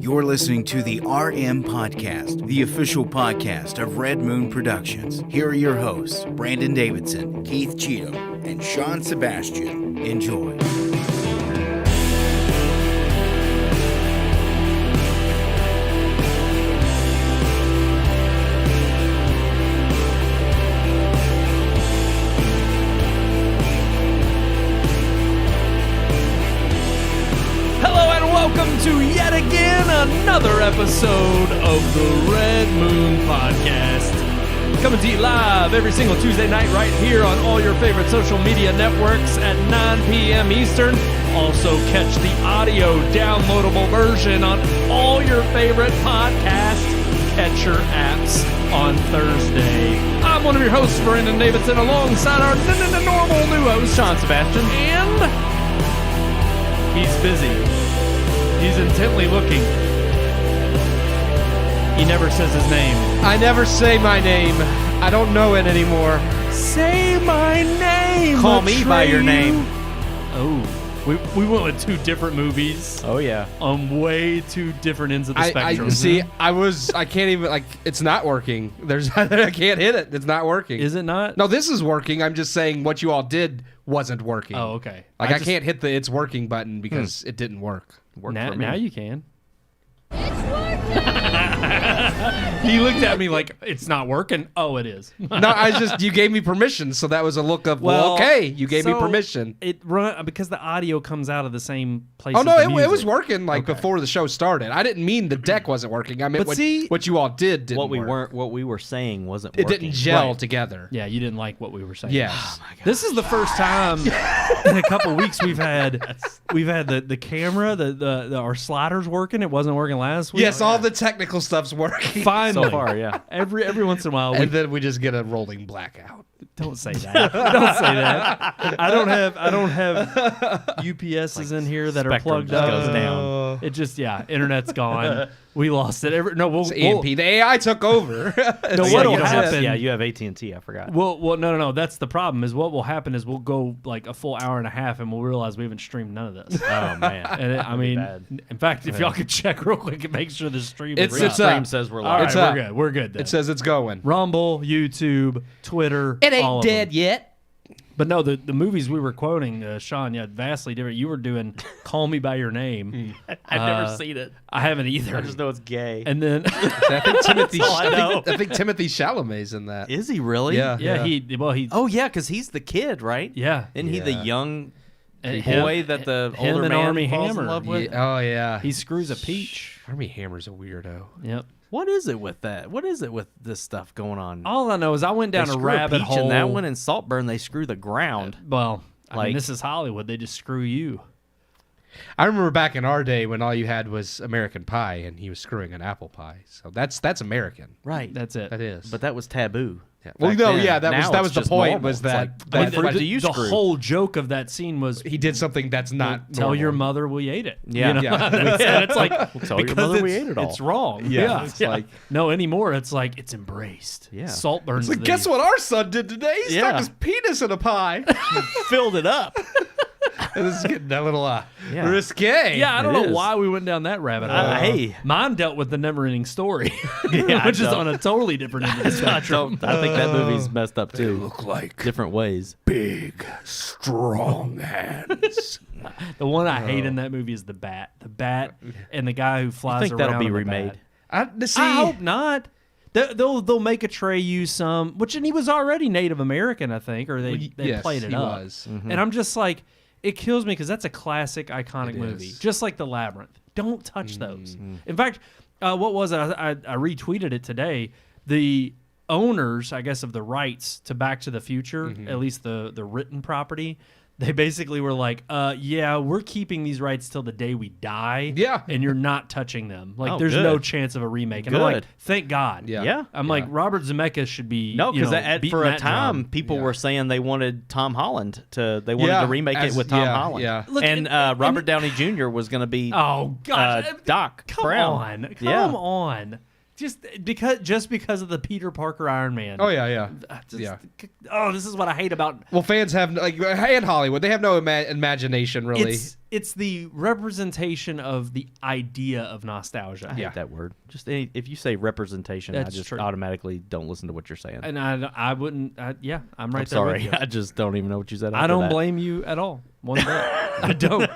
You're listening to the RMPodcast, the official podcast of Red Moon Productions. Here are your hosts, Brandon Davidson, Keith Cheatham, and Sean Sebastian. Enjoy. Welcome to yet again another episode of the Red Moon Podcast. Coming to you live every single Tuesday night right here on all your favorite social media networks at 9 p.m. Eastern. Also catch the audio downloadable version on all your favorite podcast catcher apps on Thursday. I'm one of your hosts, Brandon Davidson, alongside our normal new host, Sean Sebastian, and he's busy. He's intently looking. He never says his name. I never say my name. I don't know it anymore. Say my name. Call me by your name. Oh, we went with two different movies. Oh yeah, on way two different ends of the spectrum. I can't even it's not working. I can't hit it. It's not working. Is it not? No, this is working. I'm just saying what you all did wasn't working. Oh, okay. I can't hit the it's working button because it didn't work. Now you can. It's working! He looked at me like, it's not working. Oh, it is. No, you gave me permission, so that was a look of, well okay, you gave me permission. It because the audio comes out of the same place. Oh, as no, the it music. was working before the show started. I didn't mean the deck wasn't working. I meant what you all didn't work. What we were saying wasn't working. It didn't gel right together. Yeah, you didn't like what we were saying. Yes. Oh my God. This is the first time in a couple weeks we've had the camera, our sliders working. It wasn't working last week. Yes, all the technical stuff's working. Finally. So far, yeah. Every once in a while, and then we just get a rolling blackout. Don't say that. Don't say that. I don't have UPSs in here that are plugged up. Goes down. It just internet's gone. We lost it. It's EMP. The AI took over. What'll happen? Yeah, you have AT&T. I forgot. Well, no. That's the problem. Is what will happen is we'll go like a full hour and a half, and we'll realize we haven't streamed none of this. Oh man. And in fact, if y'all could check real quick and make sure the stream is up. Stream says we're live. All right, we're good. Then. It says it's going. Rumble, YouTube, Twitter. It ain't dead yet. But no, the movies we were quoting, Sean, vastly different. You were doing "Call Me by Your Name." I've never seen it. I haven't either. I just know it's gay. And then I think Timothy. I think Timothy Chalamet's in that. Is he really? Yeah. He. Oh yeah, because he's the kid, right? Yeah. Isn't he the young And boy that the him older and man Armie falls Hammer. in love with? Yeah. Oh yeah. He screws a peach. Armie Hammer's a weirdo. Yep. What is it with that? What is it with this stuff going on? All I know is I went down They a screw rabbit peach hole. in that one in Saltburn, they screw the ground. Well, I mean, Like- this is Hollywood. They just screw you. I remember back in our day when all you had was American Pie, and he was screwing an apple pie. So that's American. Right. That's it. That is. But that was taboo. Yeah. Well, back no, then. yeah, Now that it's was the just point. normal. Was It's that, like, that what do you the screw? whole joke of that scene was he did something that's not tell normal. your mother we ate it. Yeah. You know? Yeah. And it's like tell your because mother we it's- ate it all. It's wrong. Yeah, it's like- no anymore. It's like it's embraced. Yeah. Saltburn's It's like, guess what our son did today? He stuck Yeah. his penis in a pie. Filled it up. And this is getting a little Yeah. risque. Yeah, I don't It know is. why we went down that rabbit hole. Hey. Mine dealt with the never-ending story, Yeah, which is I on a totally different end of the spectrum. I think that movie's messed up too. Look like Different ways. big, strong hands. The one I hate in that movie is the bat. The bat and the guy who I flies think around. that'll be on the remade. bat. See, I hope not. They'll make a Trey use some, and he was already Native American, I think, or they yes, played it he up. was. And I'm just like, it kills me because that's a classic, iconic movie, is. just like The Labyrinth. Don't touch those. In fact, what was it? I retweeted it today. The owners, I guess, of the rights to Back to the Future, at least the written property, they basically were like, yeah, we're keeping these rights till the day we die. Yeah. And you're not touching them. Like, Oh, there's good. no chance of a remake. And I'm like, Good. thank God. Yeah. Yeah. I'm like, Robert Zemeckis should be. No, because beating for a that time, drum. people Yeah. were saying they wanted Tom Holland to remake it with Tom Holland. Yeah. Look, and and- Robert Downey Jr. was going to be Oh God, Doc come Brown. on, Yeah. come on. Just because of the Peter Parker Iron Man. Oh yeah. Oh, this is what I hate about. Well, fans have and Hollywood. They have no imagination really. it's the representation of the idea of nostalgia. I hate that word. Just if you say representation, That's I just true. automatically don't listen to what you're saying. And I wouldn't. Yeah, I'm right I'm there sorry. with you. I just don't even know what you said. I after don't that. blame you at all. One bit. I don't.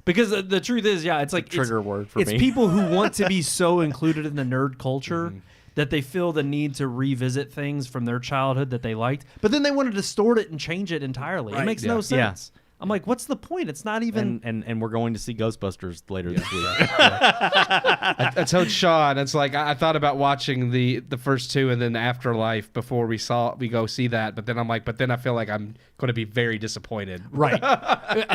Because the truth is, yeah, it's like Trigger word for it's me. people who want to be so included in the nerd culture that they feel the need to revisit things from their childhood that they liked, but then they want to distort it and change it entirely. It Right. makes Yeah. no sense. I'm like, what's the point? It's not even. And we're going to see Ghostbusters later this week. I told Sean, it's like I thought about watching the first two and then Afterlife before we go see that, but then I'm like, I feel like I'm going to be very disappointed. Right.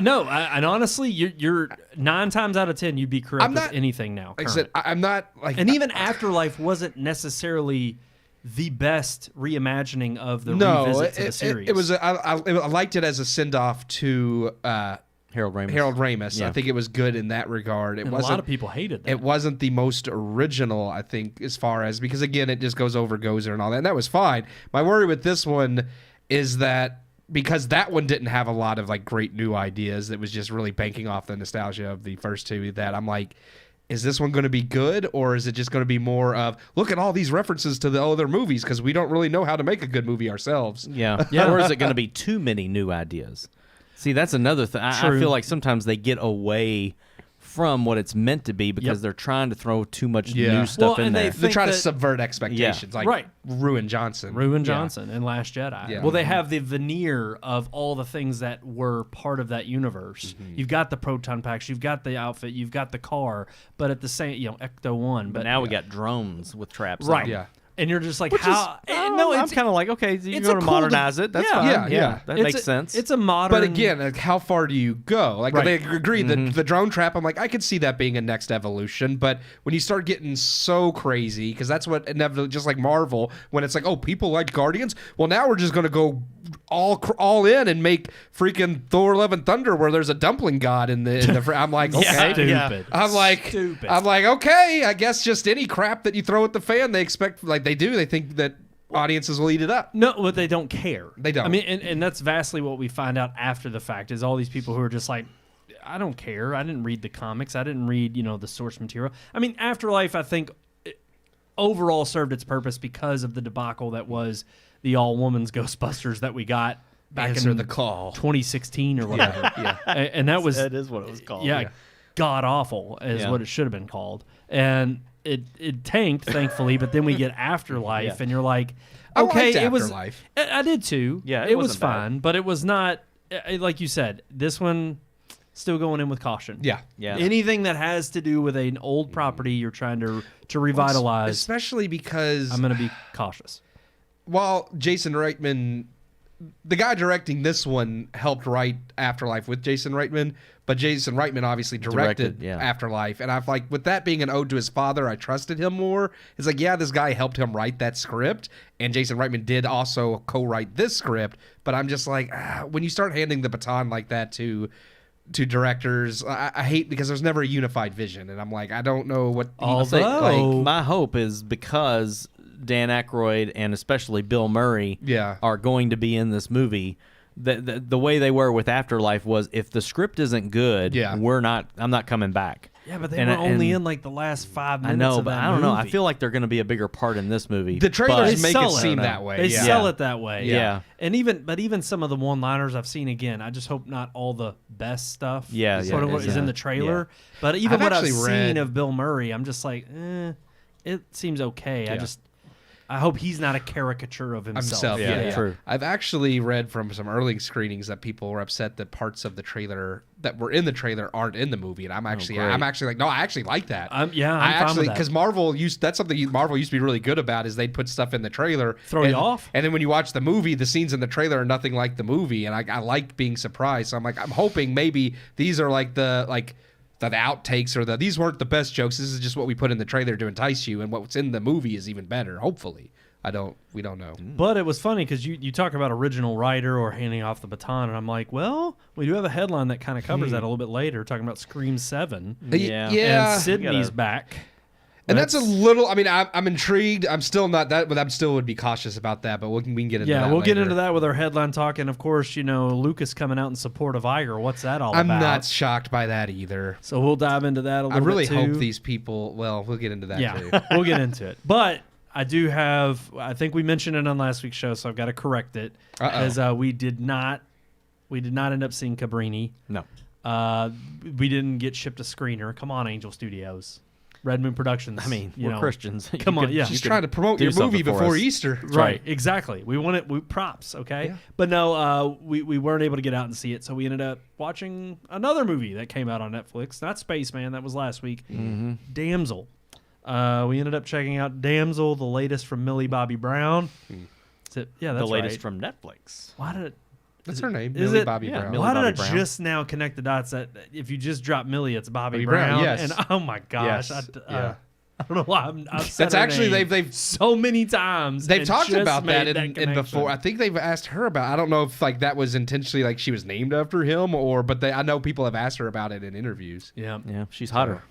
No, and honestly, you're 9 times out of 10 you'd be correct I'm with not- anything now. Like I current. said, I'm not like, And even Afterlife wasn't necessarily the best reimagining of the no, revisit to the series. it was. I liked it as a send off to Harold Ramis. Harold Ramis. Yeah. I think it was good in that regard. It and a wasn't. lot of people hated that. It wasn't the most original, I think, as far as because again, it just goes over Gozer and all that, and that was fine. My worry with this one is that because that one didn't have a lot of like great new ideas, that was just really banking off the nostalgia of the first two. That I'm like, is this one going to be good, or is it just going to be more of look at all these references to the other movies because we don't really know how to make a good movie ourselves? Yeah. Or is it going to be too many new ideas? See, that's another thing. I True. feel like sometimes they get away from what it's meant to be because they're trying to throw too much Yeah. new stuff Well, in and there. They try to that- subvert expectations, like Right. Ruin Johnson. Ruin Yeah. Johnson and Last Jedi. Yeah. Well, they have the veneer of all the things that were part of that universe. You've got the proton packs, you've got the outfit, you've got the car, but at the same, Ecto 1. but now we got drones with traps. right. on. Yeah. And you're just like, Which how? is, no, I'm it's kind of like, okay, you're it's going a to cool modernize it. That's yeah. fine. Yeah. That it's makes a- sense. It's a modern. But again, like, how far do you go? Like, Right. they agree that the drone trap, I'm like, I could see that being a next evolution. But when you start getting so crazy, because that's what inevitably, just like Marvel, when it's like, oh, people like Guardians, well, now we're just going to go all in and make freaking Thor: Love and Thunder, where there's a dumpling god in the I'm like, okay, Stupid. I'm like, Stupid. I'm like, okay, I guess just any crap that you throw at the fan, they expect, like they do, they think that audiences will eat it up. No, but they don't care. They don't. I mean, and that's vastly what we find out after the fact is all these people who are just like, I don't care. I didn't read the comics. I didn't read, the source material. I mean, Afterlife, I think, overall served its purpose because of the debacle that was the all-women's Ghostbusters that we got back Answer in the call. 2016 or whatever. Yeah. And that was that is what it was called. yeah, god awful is Yeah. what it should have been called. And it tanked, thankfully, but then we get Afterlife, Yeah. and you're like, I okay, liked it was. Afterlife. I did too. Yeah, it was wasn't bad. fine, but it was not like you said. This one still going in with caution. Yeah. Yeah. Anything that has to do with an old property you're trying to revitalize, Especially because I'm going to be cautious. while Jason Reitman, the guy directing this one, helped write Afterlife with Jason Reitman, but Jason Reitman obviously directed yeah. Afterlife. And I've like, with that being an ode to his father, I trusted him more. It's like, yeah, this guy helped him write that script, and Jason Reitman did also co-write this script. But I'm just like, when you start handing the baton like that to directors, I hate because there's never a unified vision, and I'm like, I don't know what. Although- My hope is because Dan Aykroyd and especially Bill Murray Yeah. are going to be in this movie. The way they were with Afterlife was if the script isn't good, Yeah. I'm not coming back. Yeah, but they And- were only and- in like the last 5 I minutes. know, of but that I don't know. I movie. feel like they're going to be a bigger part in this movie. The trailers They make sell it it. seem that way. They yeah. sell it that way. Yeah. And even some of the one-liners I've seen again, I just hope not all the best stuff. Yeah, sort of yeah, what is in yeah. the trailer. But even I've what I've actually seen read- of Bill Murray, I'm just like, it seems okay. I hope he's not a caricature of himself. Yeah, true. I've actually read from some early screenings that people were upset that parts of the trailer that were in the trailer aren't in the movie, and I'm actually great. like, no, I actually like that. I'm I fine with actually that. because that's something Marvel used to be really good about is they'd put stuff in the trailer, Throw you off? and then when you watch the movie, the scenes in the trailer are nothing like the movie, and I like being surprised. So I'm like, I'm hoping maybe these are like the outtakes or these weren't the best jokes. This is just what we put in the trailer to entice you, and what's in the movie is even better. Hopefully, we don't know. But it was funny because you talk about original writer or handing off the baton, and I'm like, well, we do have a headline that kind of covers that a little bit later, talking about Scream 7. Yeah. yeah. And Sydney's gotta- back. And that's a little. I mean, I'm intrigued. I'm still not that, but I'm still would be cautious about that. But we can get into that. Yeah, we'll get later. into that with our headline talk, and of course, Lucas coming out in support of Iger. What's that all about? I'm not shocked by that either. So we'll dive into that a little bit. I really too. hope these people. Well, we'll get into that too. We'll get into it. But I do have. I think we mentioned it on last week's show, so I've got to correct it. As we did not end up seeing Cabrini. No. We didn't get shipped a screener. Come on, Angel Studios. Red Moon Productions. I mean, we're Christians. Come on, yeah. Just trying to promote your movie before Easter. Right, exactly. We want it. Props, okay? Yeah. But no, we weren't able to get out and see it, so we ended up watching another movie that came out on Netflix. Not Spaceman, that was last week. Mm-hmm. Damsel. We ended up checking out Damsel, the latest from Millie Bobby Brown. Yeah, that's the latest right. from Netflix. Why did it? That's her name, Is Millie it? Bobby Yeah, Brown. Millie Why Bobby did I Brown. just now connect the dots that if you just drop Millie, it's Bobby Brown, Brown? yes. And oh my gosh, Yes. I don't know why I've said That's her actually name they've so many times. they've and talked just about that made in before. I think they've asked her about. I don't know if like that was intentionally like she was named after him but I know people have asked her about it in interviews. Yeah. Yeah, she's hotter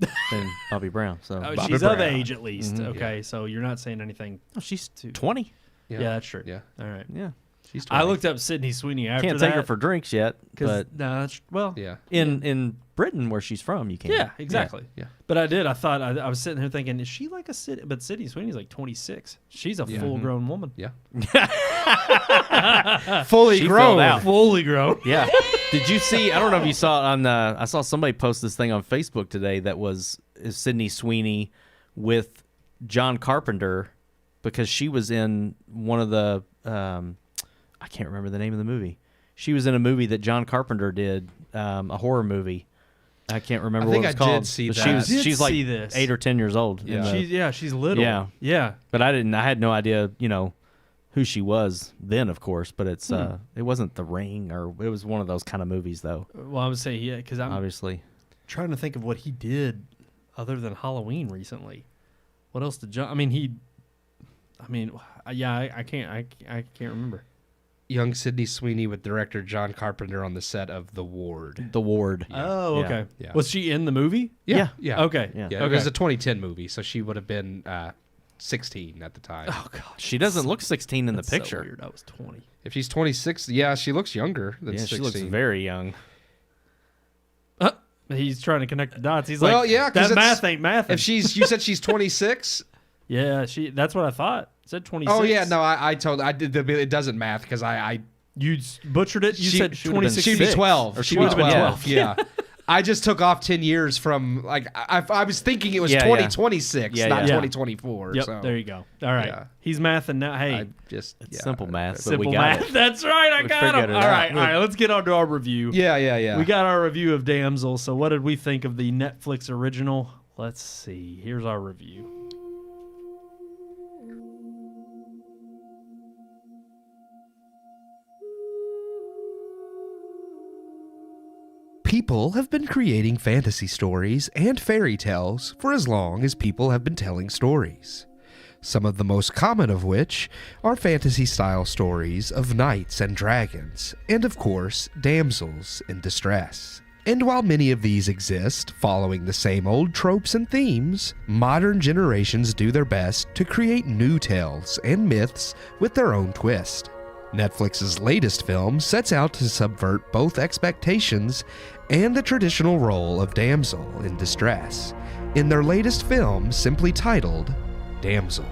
than Bobby Brown. So Oh, Bobby she's of Brown. age at least. Okay, so you're not saying anything. Oh, she's 20. Yeah, that's true. Yeah, All right. Yeah. she's 20. I looked up Sydney Sweeney after Can't that. take her for drinks yet, but no, that's, well, Yeah, in Britain where she's from, you can. yeah, exactly. yeah. But I did. I thought I was sitting here thinking, is she like a Sydney? But Sydney Sweeney's like 26. She's a full-grown woman. Yeah. Fully She grown. filled out. Fully grown. Yeah. Did you see? I don't know if you saw it on. I saw somebody post this thing on Facebook today that was Sydney Sweeney with John Carpenter because she was in one of the. I can't remember the name of the movie. She was in a movie that John Carpenter did, a horror movie. I can't remember I think what it's I did called. see but that. She's like see this. 8 or 10 years old. Yeah. She's little. Yeah. Yeah. But I had no idea, who she was then, of course. But it's it wasn't The Ring, or it was one of those kind of movies, though. Well, I would say yeah, because I'm Obviously, trying to think of what he did other than Halloween recently. What else did John? I can't remember. Young Sydney Sweeney with director John Carpenter on the set of The Ward. The Ward. Oh, Yeah. okay. Yeah. Was she in the movie? Yeah. Okay. Yeah. Yeah, it was a 2010 movie, so she would have been 16 at the time. Oh god. She doesn't look 16 in the That's picture. So weird. I was 20. If she's 26, yeah, she looks younger than Yeah, 16. she looks very young. He's trying to connect the dots. He's Well, like, yeah, 'cause that it's- math ain't math. If you said she's 26. Yeah, that's what I thought. It said 26. Oh yeah, no, I did. It doesn't math because You butchered it. You said she would've been 26. she'd be 12. Or She'd be 12, 12. Yeah. I just took off 10 years from I was thinking it was Yeah, 2026, yeah. not Yeah. 2024. Yep, so. there you go. All right. Yeah. He's mathing now. Hey, I just simple math, but simple we got math. it. That's right. I We got figured him. it All out. right. All right. Let's get on to our review. Yeah. We got our review of Damsel. So what did we think of the Netflix original? Let's see. Here's our review. People have been creating fantasy stories and fairy tales for as long as people have been telling stories. Some of the most common of which are fantasy-style stories of knights and dragons, and of course, damsels in distress. And while many of these exist, following the same old tropes and themes, modern generations do their best to create new tales and myths with their own twist. Netflix's latest film sets out to subvert both expectations and the traditional role of damsel in distress, in their latest film simply titled Damsel.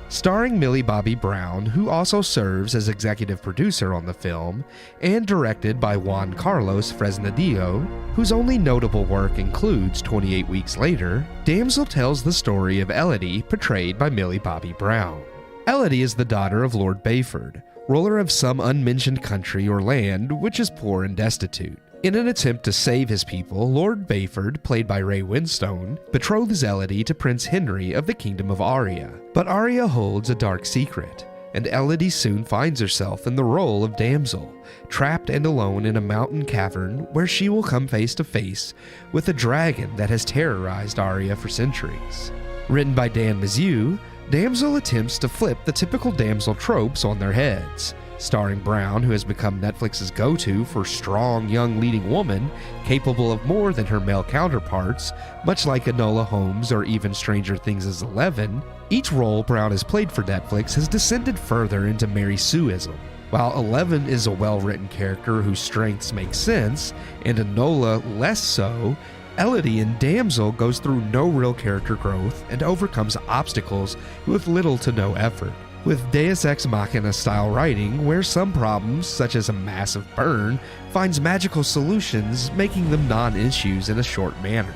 Starring Millie Bobby Brown, who also serves as executive producer on the film, and directed by Juan Carlos Fresnadillo, whose only notable work includes 28 Weeks Later, Damsel tells the story of Elodie, portrayed by Millie Bobby Brown. Elodie is the daughter of Lord Bayford, ruler of some unmentioned country or land which is poor and destitute. In an attempt to save his people, Lord Bayford, played by Ray Winstone, betroths Elodie to Prince Henry of the Kingdom of Aria. But Aria holds a dark secret, and Elodie soon finds herself in the role of damsel, trapped and alone in a mountain cavern where she will come face to face with a dragon that has terrorized Aria for centuries. Written by Dan Mizzou, Damsel attempts to flip the typical damsel tropes on their heads, starring Brown, who has become Netflix's go-to for strong young leading woman capable of more than her male counterparts, much like Enola Holmes or even Stranger Things' Eleven. Each role Brown has played for Netflix has descended further into Mary Sue-ism. While Eleven is a well-written character whose strengths make sense, and Enola less so, Elodie in Damsel goes through no real character growth and overcomes obstacles with little to no effort. With Deus Ex Machina style writing, where some problems, such as a massive burn, finds magical solutions, making them non-issues in a short manner.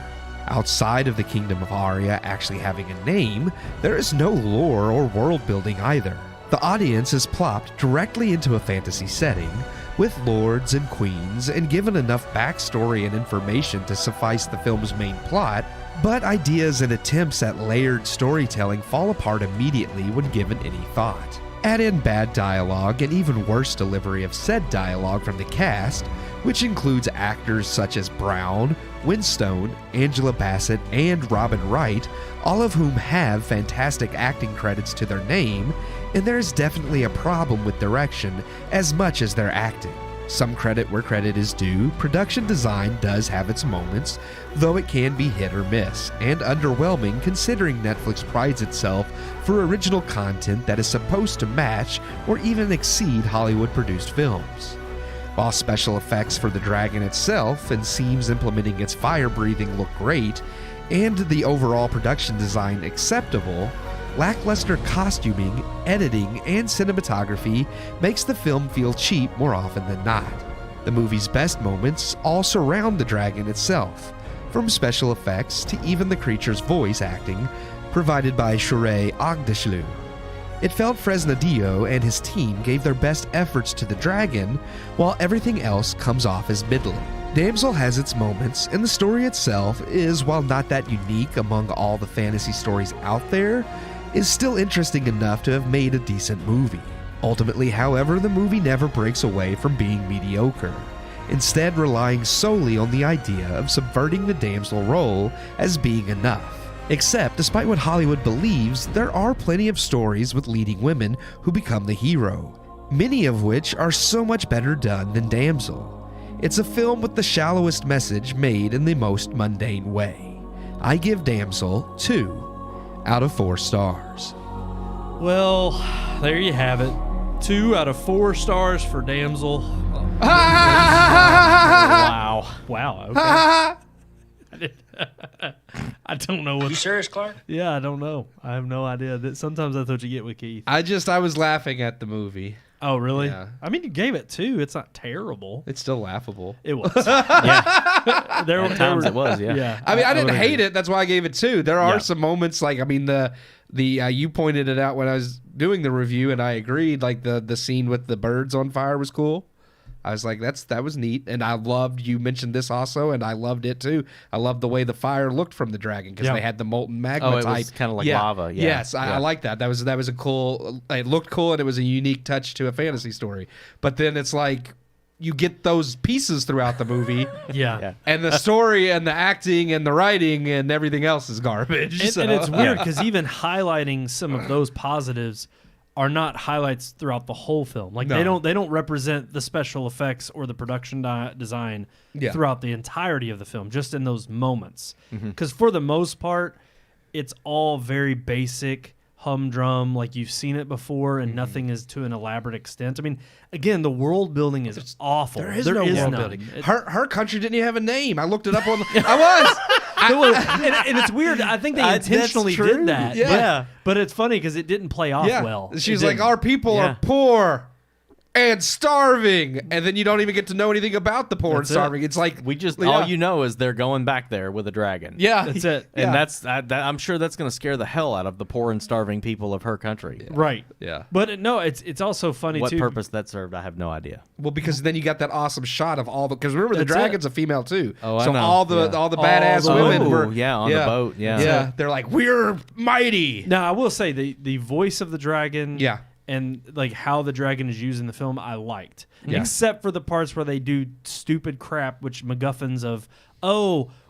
Outside of the Kingdom of Aria actually having a name, there is no lore or world building either. The audience is plopped directly into a fantasy setting, with lords and queens, and given enough backstory and information to suffice the film's main plot, but ideas and attempts at layered storytelling fall apart immediately when given any thought. Add in bad dialogue and even worse delivery of said dialogue from the cast, which includes actors such as Brown, Winstone, Angela Bassett, and Robin Wright, all of whom have fantastic acting credits to their name, and there is definitely a problem with direction as much as their acting. Some credit where credit is due, production design does have its moments, though it can be hit or miss, and underwhelming considering Netflix prides itself for original content that is supposed to match or even exceed Hollywood-produced films. While special effects for the dragon itself and scenes implementing its fire breathing look great, and the overall production design acceptable, lackluster costuming, editing, and cinematography makes the film feel cheap more often than not. The movie's best moments all surround the dragon itself, from special effects to even the creature's voice acting, provided by Shohreh Aghdashloo. It felt Fresnadillo and his team gave their best efforts to the dragon, while everything else comes off as middling. Damsel has its moments, and the story itself is, while not that unique among all the fantasy stories out there, is still interesting enough to have made a decent movie. Ultimately, however, the movie never breaks away from being mediocre, instead relying solely on the idea of subverting the damsel role as being enough. Except, despite what Hollywood believes, there are plenty of stories with leading women who become the hero, many of which are so much better done than Damsel. It's a film with the shallowest message made in the most mundane way. I give Damsel 2 out of 4 stars. Well, there you have it. 2 out of 4 stars for Damsel. Wow. Wow. Okay. I don't know what. You serious, Clark? Yeah, I don't know. I have no idea. Sometimes that's what you get with Keith. I was laughing at the movie. Oh, really? Yeah. I mean, you gave it 2. It's not terrible. It's still laughable. It was. Yeah. there At times it was, yeah. Yeah. I mean, I didn't would hate agree. it. That's why I gave it 2. There are Yeah. some moments like, I mean, the you pointed it out when I was doing the review, and I agreed. Like the scene with the birds on fire was cool. I was like, that was neat, and I loved. You mentioned this also, and I loved it too. I loved the way the fire looked from the dragon because Yeah. they had the molten magma Oh, it type. was kind of like lava. Yeah. Yes, I Yeah. like that. That was a cool. It looked cool, and it was a unique touch to a fantasy story. But then it's like you get those pieces throughout the movie. Yeah. Yeah. And the story and the acting and the writing and everything else is garbage. And, so- and it's weird because even highlighting some of those positives are not highlights throughout the whole film. Like No. they don't represent the special effects or the production design Yeah. throughout the entirety of the film, just in those moments. Mm-hmm. Because for the most part, it's all very basic, humdrum, like you've seen it before, and nothing is to an elaborate extent. I mean, again, the world building is awful. There is no world none. building. It- Her country didn't even have a name. I looked it up on. I was. and it's weird. I think they That's intentionally true. did that. Yeah. But it's funny because it didn't play off Yeah. well. She's It like, didn't. our people Yeah. are poor and starving, and then you don't even get to know anything about the poor That's and it. starving. It's like We just yeah. all you know is they're going back there with a dragon. Yeah, That's it. And Yeah. I'm sure that's going to scare the hell out of the poor and starving people of her country. Right. Yeah. But no, it's also funny What too. purpose that served, I have no idea. Well, because then you got that awesome shot of all the. Because remember, the That's dragon's a female too. Oh, I so know. all the Yeah. all the All badass the women women. were on the boat. Yeah. Yeah, they're like, we're mighty. Now I will say the voice of the dragon. Yeah. And like how the dragon is used in the film, I liked, Yeah. except for the parts where they do stupid crap, which MacGuffins of,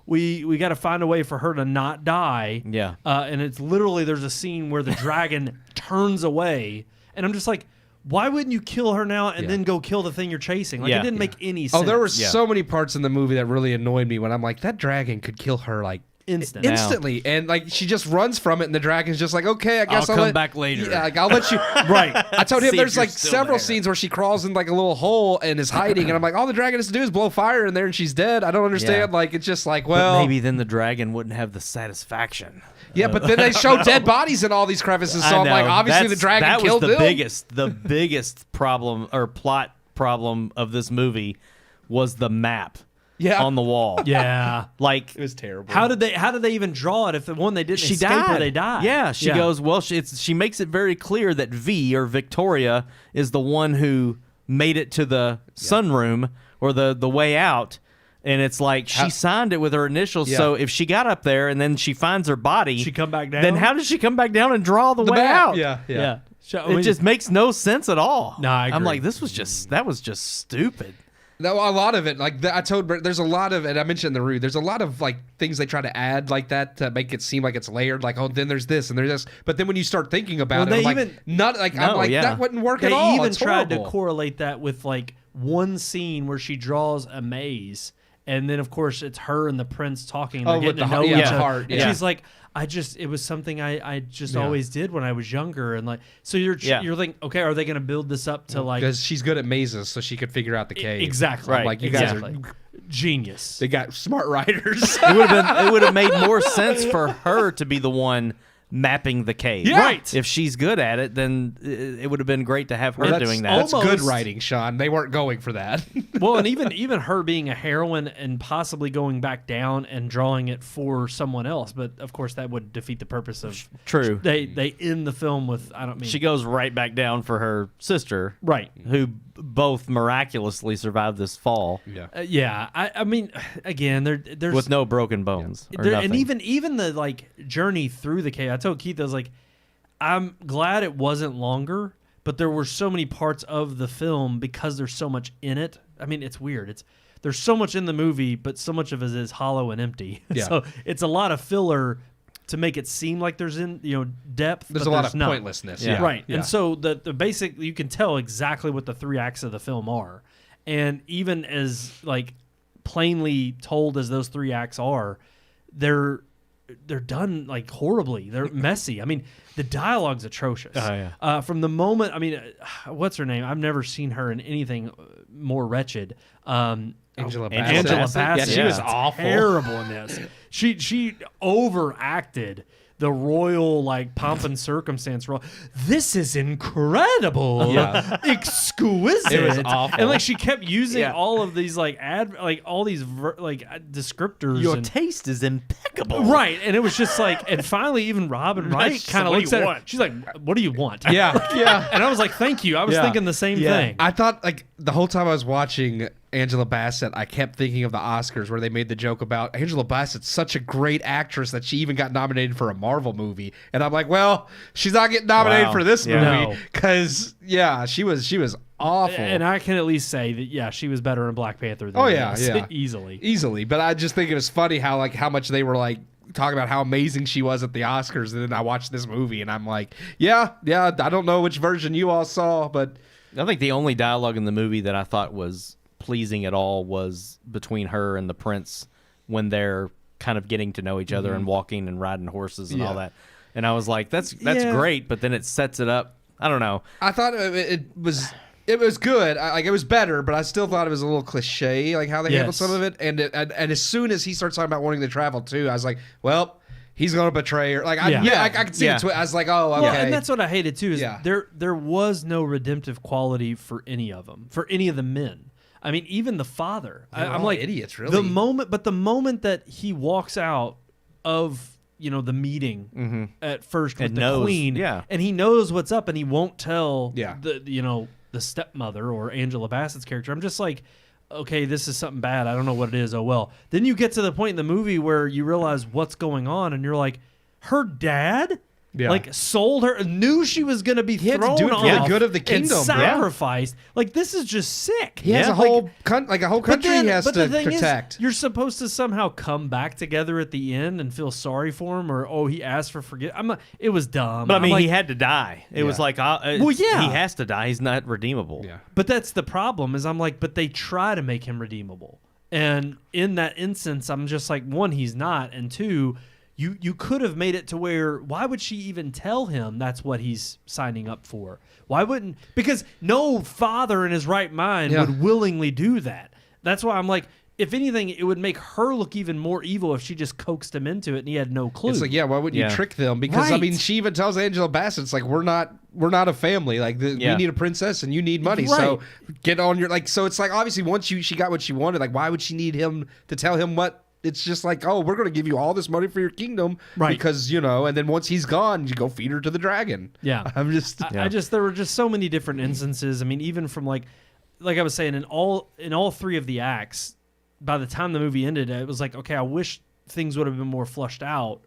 we got to find a way for her to not die. Yeah. And it's literally there's a scene where the dragon turns away, and I'm just like, why wouldn't you kill her now and then go kill the thing you're chasing? Like, it didn't make any sense. Oh, there were so many parts in the movie that really annoyed me when I'm like, that dragon could kill her like instantly, and like she just runs from it, and the dragon's just like, okay, I guess I'll come back later. Yeah, like I'll let you. Right. I told him See there's if you're like still several there. scenes where she crawls in like a little hole and is hiding, and I'm like, all the dragon has to do is blow fire in there, and she's dead. I don't understand. Yeah. Like it's just like, But well, maybe then the dragon wouldn't have the satisfaction. yeah, but then they show dead bodies in all these crevices, so I I'm like, know. obviously the dragon killed That was them. the biggest problem or plot problem of this movie was the map on the wall. Yeah. Like, It was terrible. How did they even draw it if the one they didn't she escape died. or they died? Yeah, she goes, well, she makes it very clear that V, or Victoria, is the one who made it to the sunroom or the way out. And it's like she signed it with her initials. Yeah. So if she got up there and then she finds her body, She come back down? Then how did she come back down and draw the way map. out? Yeah. It just makes no sense at all. No, I I'm agree. like, that was just stupid. No, a lot of it, like I told Brett, there's a lot of, and I mentioned in the room, there's a lot of like things they try to add like that to make it seem like it's layered. Like, oh, then there's this and there's this, but then when you start thinking about Well, it, I'm they like, not like I'm No, like yeah. that wouldn't work They at all. even It's tried to horrible. correlate that with like one scene where she draws a maze, and then of course it's her and the prince talking. And Oh, they're with getting the to know heart- each the other. heart, And yeah. she's like, it was something I just always did when I was younger, and like, so you're thinking, okay, are they going to build this up to like because she's good at mazes, so she could figure out the cave. exactly I'm like, you guys exactly. are, genius. they got smart writers. It would have made more sense for her to be the one mapping the cave. Yeah. Right. If she's good at it, then it would have been great to have her Well, doing that. That's good Almost- writing, Sean. They weren't going for that. Well, and even her being a heroine and possibly going back down and drawing it for someone else, but of course that would defeat the purpose of. True. They end the film with She goes right back down for her sister, right. who both miraculously survived this fall Yeah, I mean, again, there's with no broken bones or there, nothing. and even the like journey through the cave. I told Keith, I was like, I'm glad it wasn't longer, but there were so many parts of the film because there's so much in it. I mean, it's weird. There's so much in the movie, but so much of it is hollow and empty. Yeah. So it's a lot of filler to make it seem like there's depth. There's but a lot of not. pointlessness. Yeah. Right. Yeah. And so the basic, you can tell exactly what the three acts of the film are. And even as like plainly told as those three acts are, they're done like horribly. They're messy. I mean, the dialogue's atrocious. Oh, yeah. From the moment, I mean, what's her name? I've never seen her in anything more wretched. Angela Bassett. Angela Bassett. Yeah, she was awful. Terrible in this. She overacted the royal like pomp and circumstance role. This is incredible. Yeah. Exquisite. It was awful. And like she kept using Yeah. all of these like all these descriptors. Your and, taste is impeccable. right. And it was just like, and finally even Robin Wright Nice. kind of What do looks you at her. want? She's like, what do you want? Yeah. And I was like, thank you. I was Yeah. thinking the same thing. I thought like the whole time I was watching Angela Bassett, I kept thinking of the Oscars where they made the joke about Angela Bassett's such a great actress that she even got nominated for a Marvel movie, and I'm like, well, she's not getting nominated Wow. for this Yeah. movie because she was awful. And I can at least say that, yeah, she was better in Black Panther than Oh, yeah, this. yeah. Easily. But I just think it was funny how much they were like talking about how amazing she was at the Oscars, and then I watched this movie and I'm like, yeah, I don't know which version you all saw, but I think the only dialogue in the movie that I thought was pleasing at all was between her and the prince when they're kind of getting to know each other and walking and riding horses and all Yeah. that. And I was like, that's Yeah. great, but then it sets it up. I don't know. I thought it was good. It was better, but I still thought it was a little cliche, like how they handled Yes. some of it. And as soon as he starts talking about wanting to travel too, I was like, well, he's gonna betray her. Like, Yeah. I could see Yeah. it. I was like, oh, okay. Well, and that's what I hated too. Is Yeah. there was no redemptive quality for any of them, for any of the men. I mean, even the father. I'm all like idiots, really. The moment that he walks out of the meeting at first with And the knows, queen, yeah. and he knows what's up, and he won't tell Yeah. the stepmother or Angela Bassett's character. I'm just like, okay, this is something bad. I don't know what it is. Oh well. Then you get to the point in the movie where you realize what's going on, and you're like, her dad Yeah. Like sold her, knew she was going to be had to thrown do it for off the good of the kingdom, and bro. sacrificed. Like this is just sick. He has a whole a whole country he has but to the thing protect. Is, you're supposed to somehow come back together at the end and feel sorry for him, or he asked for forgiveness. It was dumb. But I mean, like, he had to die. It was like, well, yeah, he has to die. He's not redeemable. Yeah. But that's the problem. Is I'm like, but they try to make him redeemable, and in that instance, I'm just like, one, he's not, and two, you could have made it to where, why would she even tell him that's what he's signing up for? Why wouldn't? Because no father in his right mind would willingly do that. That's why I'm like, if anything, it would make her look even more evil if she just coaxed him into it and he had no clue. It's like, why wouldn't you trick them? Because I mean, she even tells Angela Bassett, it's like, we're not a family. Like we need a princess and you need money. Right. So get on your so it's like, obviously once she got what she wanted, like why would she need him to tell him what? It's just like, oh, we're going to give you all this money for your kingdom, right? Because and then once he's gone, you go feed her to the dragon. Yeah, I just there were just so many different instances. I mean, even from like I was saying, in all three of the acts, by the time the movie ended, it was like, okay, I wish things would have been more flushed out,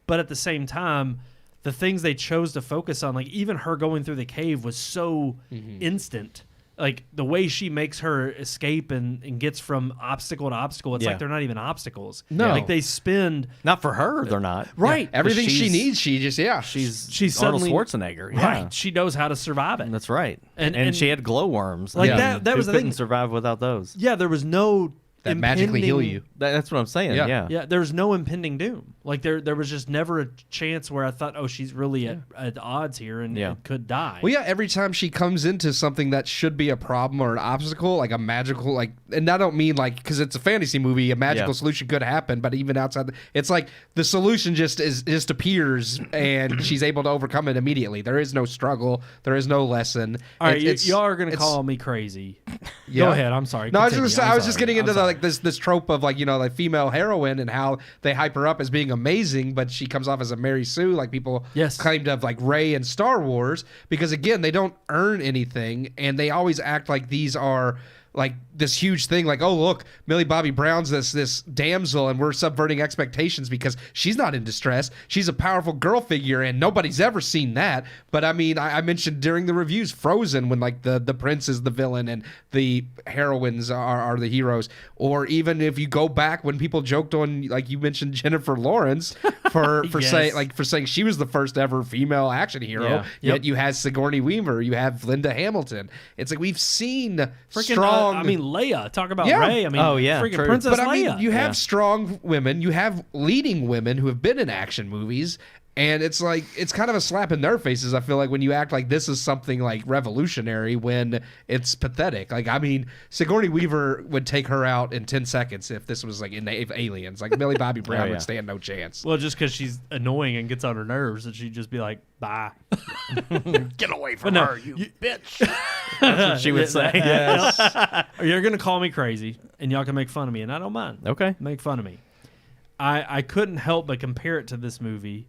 but at the same time, the things they chose to focus on, like even her going through the cave, was so instant. Like the way she makes her escape and gets from obstacle to obstacle, it's like they're not even obstacles. No, like they spend not for her. They're not right. Yeah. Everything she needs, she just she's Arnold suddenly Schwarzenegger. Yeah. Right, she knows how to survive it. That's right. And she had glowworms. Like that was the thing. Couldn't survive without those. Yeah, there was no that magically heal you. That's what I'm saying. Yeah. There's no impending doom. Like there was just never a chance where I thought, oh, she's really at odds here and could die. Well, every time she comes into something that should be a problem or an obstacle, like a magical, and I don't mean because it's a fantasy movie, a magical solution could happen, but even outside, it's like the solution just appears and she's able to overcome it immediately. There is no struggle. There is no lesson. All right, y'all are going to call me crazy. Yeah. Go ahead. I'm sorry. No, I was just getting into this trope of like female heroine and how they hype her up as being amazing, but she comes off as a Mary Sue, like people claimed of like Rey and Star Wars, because again, they don't earn anything and they always act like these are like this huge thing, like, oh look, Millie Bobby Brown's this damsel and we're subverting expectations because she's not in distress. She's a powerful girl figure and nobody's ever seen that. But I mean, I mentioned during the reviews Frozen, when like the prince is the villain and the heroines are the heroes. Or even if you go back when people joked on, like you mentioned Jennifer Lawrence for saying she was the first ever female action hero. Yet you had Sigourney Weaver, you have Linda Hamilton. It's like we've seen strong. Leia. Talk about Rey. Freaking Princess Leia. But I mean, you have strong women, you have leading women who have been in action movies, and it's like it's kind of a slap in their faces. I feel like when you act like this is something like revolutionary when it's pathetic. Like I mean, Sigourney Weaver would take her out in 10 seconds if this was like in Aliens. Like Millie Bobby Brown would stand no chance. Well, just because she's annoying and gets on her nerves, and she'd just be like, "Bye, get away from her, you bitch." That's what she would say. Yes. You're gonna call me crazy, and y'all can make fun of me, and I don't mind. Okay, make fun of me. I couldn't help but compare it to this movie.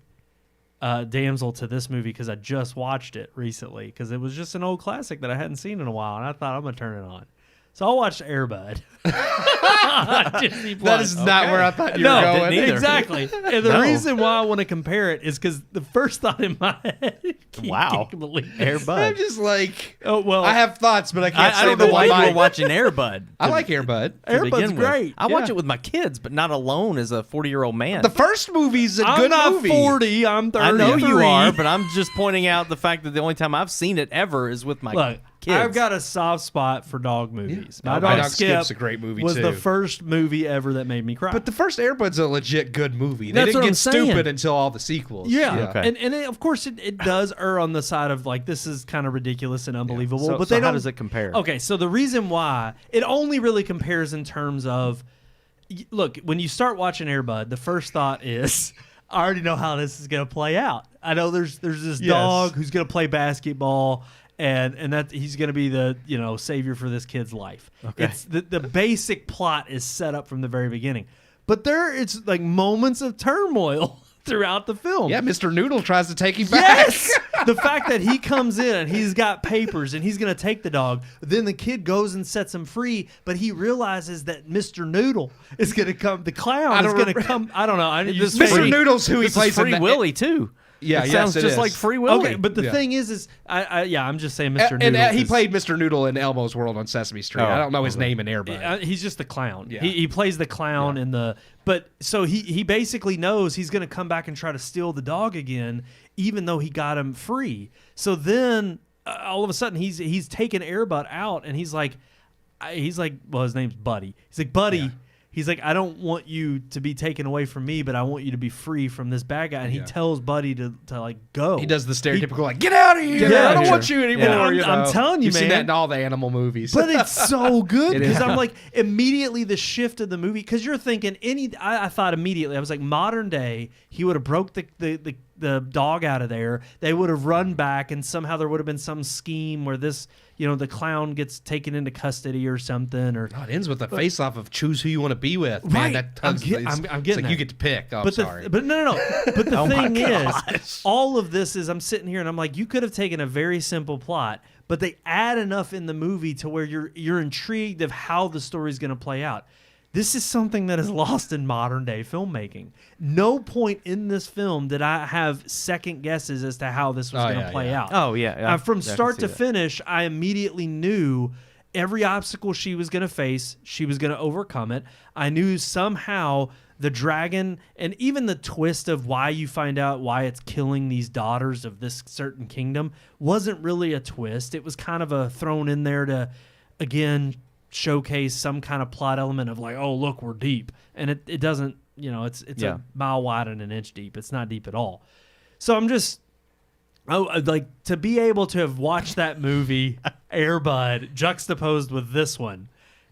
Damsel to this movie because I just watched it recently because it was just an old classic that I hadn't seen in a while, and I thought I'm gonna turn it on. So I watched Air Bud. That is not where I thought you were going. Exactly. And the reason why I want to compare it is because the first thought in my head, can't believe Air Bud. I'm just like, I have thoughts, but I can't say I don't know why you were watching Air Bud. I like Air Bud. Air Bud's great. I watch it with my kids, but not alone as a 40-year-old man. The first movie's a good movie. I'm not 40. I'm 30. I know you are, but I'm just pointing out the fact that the only time I've seen it ever is with my kids. I've got a soft spot for dog movies. My Dog Skip's a great movie was too. the first movie ever that made me cry. But the first Air Bud's a legit good movie. They That's didn't what get I'm saying. stupid until all the sequels. Yeah. And of course it does err on the side of like this is kind of ridiculous and unbelievable. So, but so how does it compare? Okay, so the reason why it only really compares in terms of, look, when you start watching Air Bud, the first thought is, I already know how this is going to play out. I know there's this dog who's going to play basketball. And that he's going to be the savior for this kid's life. Okay. It's the basic plot is set up from the very beginning, but it's like moments of turmoil throughout the film. Yeah, Mr. Noodle tries to take him back. Yes, the fact that he comes in and he's got papers and he's going to take the dog. Then the kid goes and sets him free, but he realizes that Mr. Noodle is going to come. The clown is going to come. I don't know. Mr. Noodle's who he plays Free in Willy too. Yeah, It yes, sounds it just is. like Free Willy. Okay, but the Yeah. thing is I'm just saying Mr. And Noodle. he 'cause- played Mr. Noodle in Elmo's World on Sesame Street. Oh, I don't know his name in Air Bud. He's just the clown. Yeah. He plays the clown in the. But so he basically knows he's going to come back and try to steal the dog again, even though he got him free. So then all of a sudden he's taken Air Bud out, and he's like, well, his name's Buddy. He's like, Buddy. Yeah. He's like, I don't want you to be taken away from me, but I want you to be free from this bad guy. And he Yeah. tells Buddy to like go. He does the stereotypical like, get out of here! Get out I of don't here." want you anymore. Yeah, I'm telling you, You've seen man. that in all the animal movies. But it's so good It because is. I'm like immediately the shift of the movie, because you're thinking I thought immediately, I was like, modern day, he would have broke the dog out of there. They would have run back, and somehow there would have been some scheme where this, the clown gets taken into custody or something. Or Oh, it ends with the face off of choose who you want to be with. Man, Right. that I'm tugs, get- it's, I'm it's getting like you that. get to pick. Oh, but sorry. but no. But the Oh my thing is, gosh. all of this is I'm sitting here and I'm like, you could have taken a very simple plot, but they add enough in the movie to where you're intrigued of how the story's going to play out. This is something that is lost in modern day filmmaking. No point in this film did I have second guesses as to how this was going to play out. Oh, yeah. From I can start see to that. finish, I immediately knew every obstacle she was going to face, she was going to overcome it. I knew somehow the dragon, and even the twist of why you find out why it's killing these daughters of this certain kingdom wasn't really a twist. It was kind of a thrown in there to, again, showcase some kind of plot element of like, oh, look, we're deep. And it doesn't, it's Yeah. a mile wide and an inch deep. It's not deep at all. So I'm just... like to be able to have watched that movie Air Bud juxtaposed with this one,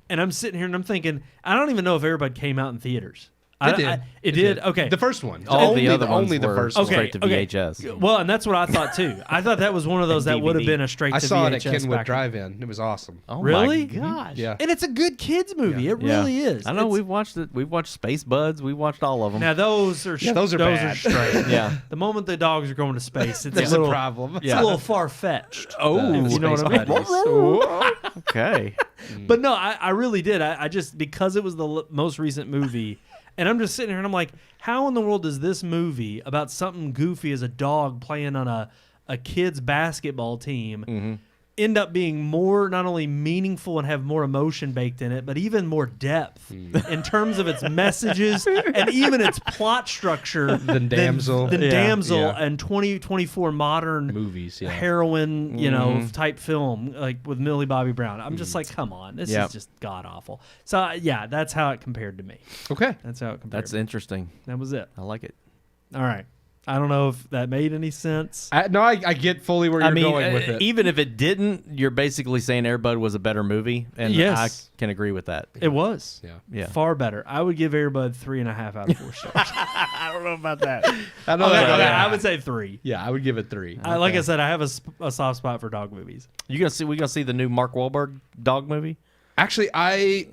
and I'm sitting here and I'm thinking, I don't even know if Air Bud came out in theaters. It did. It did. Okay. The first one. All only the other ones only the were first one. straight to Okay. VHS. Well, and that's what I thought too. I thought that was one of those And that would have DVD. been a straight I to saw VHS it at Kenwood back- Drive-In. It was awesome. Oh Really? my gosh. Yeah. And it's a good kids movie. Yeah. It really is. I know It's- we've watched it. We've watched Space Buds. We watched all of them. Now those are those are bad. straight. Yeah. The moment the dogs are going to space, it's There's a little a problem. It's a little far fetched. Oh, you know what I mean? Okay. But no, I really did. I just, because it was the most recent movie, and I'm just sitting here and I'm like, how in the world does this movie about something goofy as a dog playing on a kid's basketball team end up being more, not only meaningful and have more emotion baked in it, but even more depth in terms of its messages and even its plot structure Than Damsel. than Yeah. Damsel Yeah. and 2024 modern Movies, yeah. heroin, type film, like with Millie Bobby Brown. I'm just like, come on, this Yep. is just god awful. So yeah, that's how it compared to me. Okay. That's how it compared. That's to me. interesting. That was it. I like it. All right. I don't know if that made any sense. I get fully where you're going with it. Even if it didn't, you're basically saying Air Bud was a better movie, and Yes. I can agree with that. It was. Yeah. Yeah. Far better. I would give Air Bud 3.5 out of 4 stars. I don't know about that. I know I would say 3. Yeah, I would give it 3. Like I said, I have a soft spot for dog movies. We gonna see the new Mark Wahlberg dog movie? Actually,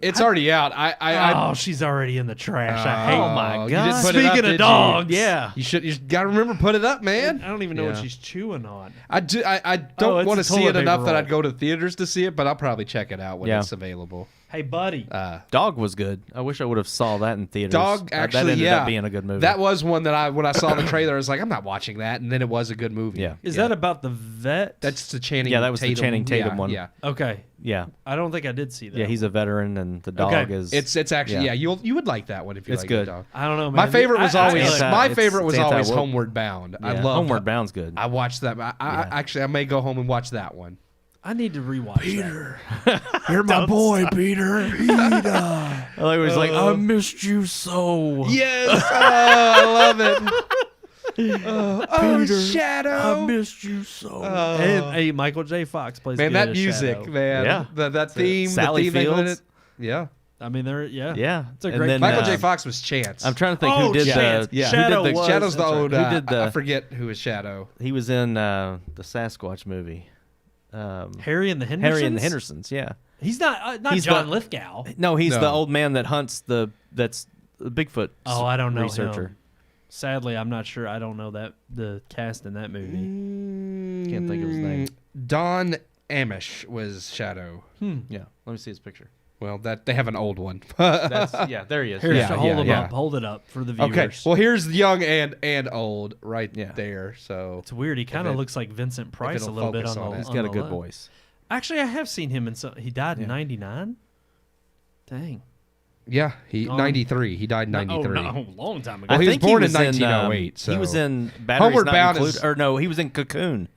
it's already out. Oh, she's already in the trash. I hate. Oh my you God. didn't put it up, Speaking did of you? dogs, Yeah. You got to remember put it up, man. I don't even know what Yeah. she's chewing on. I Oh, don't it's want a to see toilet it paper enough that roll. I'd go to theaters to see it, but I'll probably check it out when Yeah. it's available. Hey, buddy. Dog was good. I wish I would have saw that in theaters. Dog that actually, ended yeah, up being a good movie. That was one that when I saw the trailer, I was like, I'm not watching that, and then it was a good movie. Yeah. Is that about the vet? That's the Channing? Yeah, that was the Tatum. Channing Tatum Yeah, one. Yeah, okay. yeah, I don't think I did see that. yeah. He's a veteran, and the dog Okay. is. it's actually Yeah. you would like that one if you It's like good. the dog. I don't know, man. My favorite was always it's my it's favorite was always anti-woke. Homeward Bound. I Yeah, love Homeward Bound's good. I watched that. Actually I may go home and watch that one. I need to rewatch Peter. You're my boy, Peter. I was like, I missed you so. Yes, I love it. Shadow. missed you so. And hey, Michael J. Fox plays Man, good that as music, Shadow. man. Yeah. That theme. Sally the theme they put in Fields. it. Yeah. I mean, yeah, It's a And great. then, Michael J. uh, Fox was Chance. I'm trying to think Oh, who did Chance. the. Yeah. Shadow who did the, was- Shadow's the that's right. old. Who did the- I forget who is Shadow. He was in the Sasquatch movie. Harry and the Hendersons. Harry and the Hendersons. Yeah. He's not He's John the- Lithgow. No, he's No. the old man that hunts that's the Bigfoot. Oh, I don't know researcher. him. Sadly, I'm not sure. I don't know the cast in that movie. Can't think of his name. Don Amish was Shadow. Yeah, let me see his picture. Well, that they have an old one. There he is. Here, Yeah, hold him yeah. up. Hold it up for the viewers. Okay. Well, here's young and old right Yeah. there. So It's weird. He kind of looks like Vincent Price a it'll little bit focus on on the it. He's on got the a good left. voice. Actually, I have seen him in some. He died in '99. Dang. yeah, he Gone. 93. He died in 93. Oh, no, long time ago. Well, he was think born in in, 1908. So He was in Batteries Homeward Not Bound Included. is- Or no, he was in Cocoon.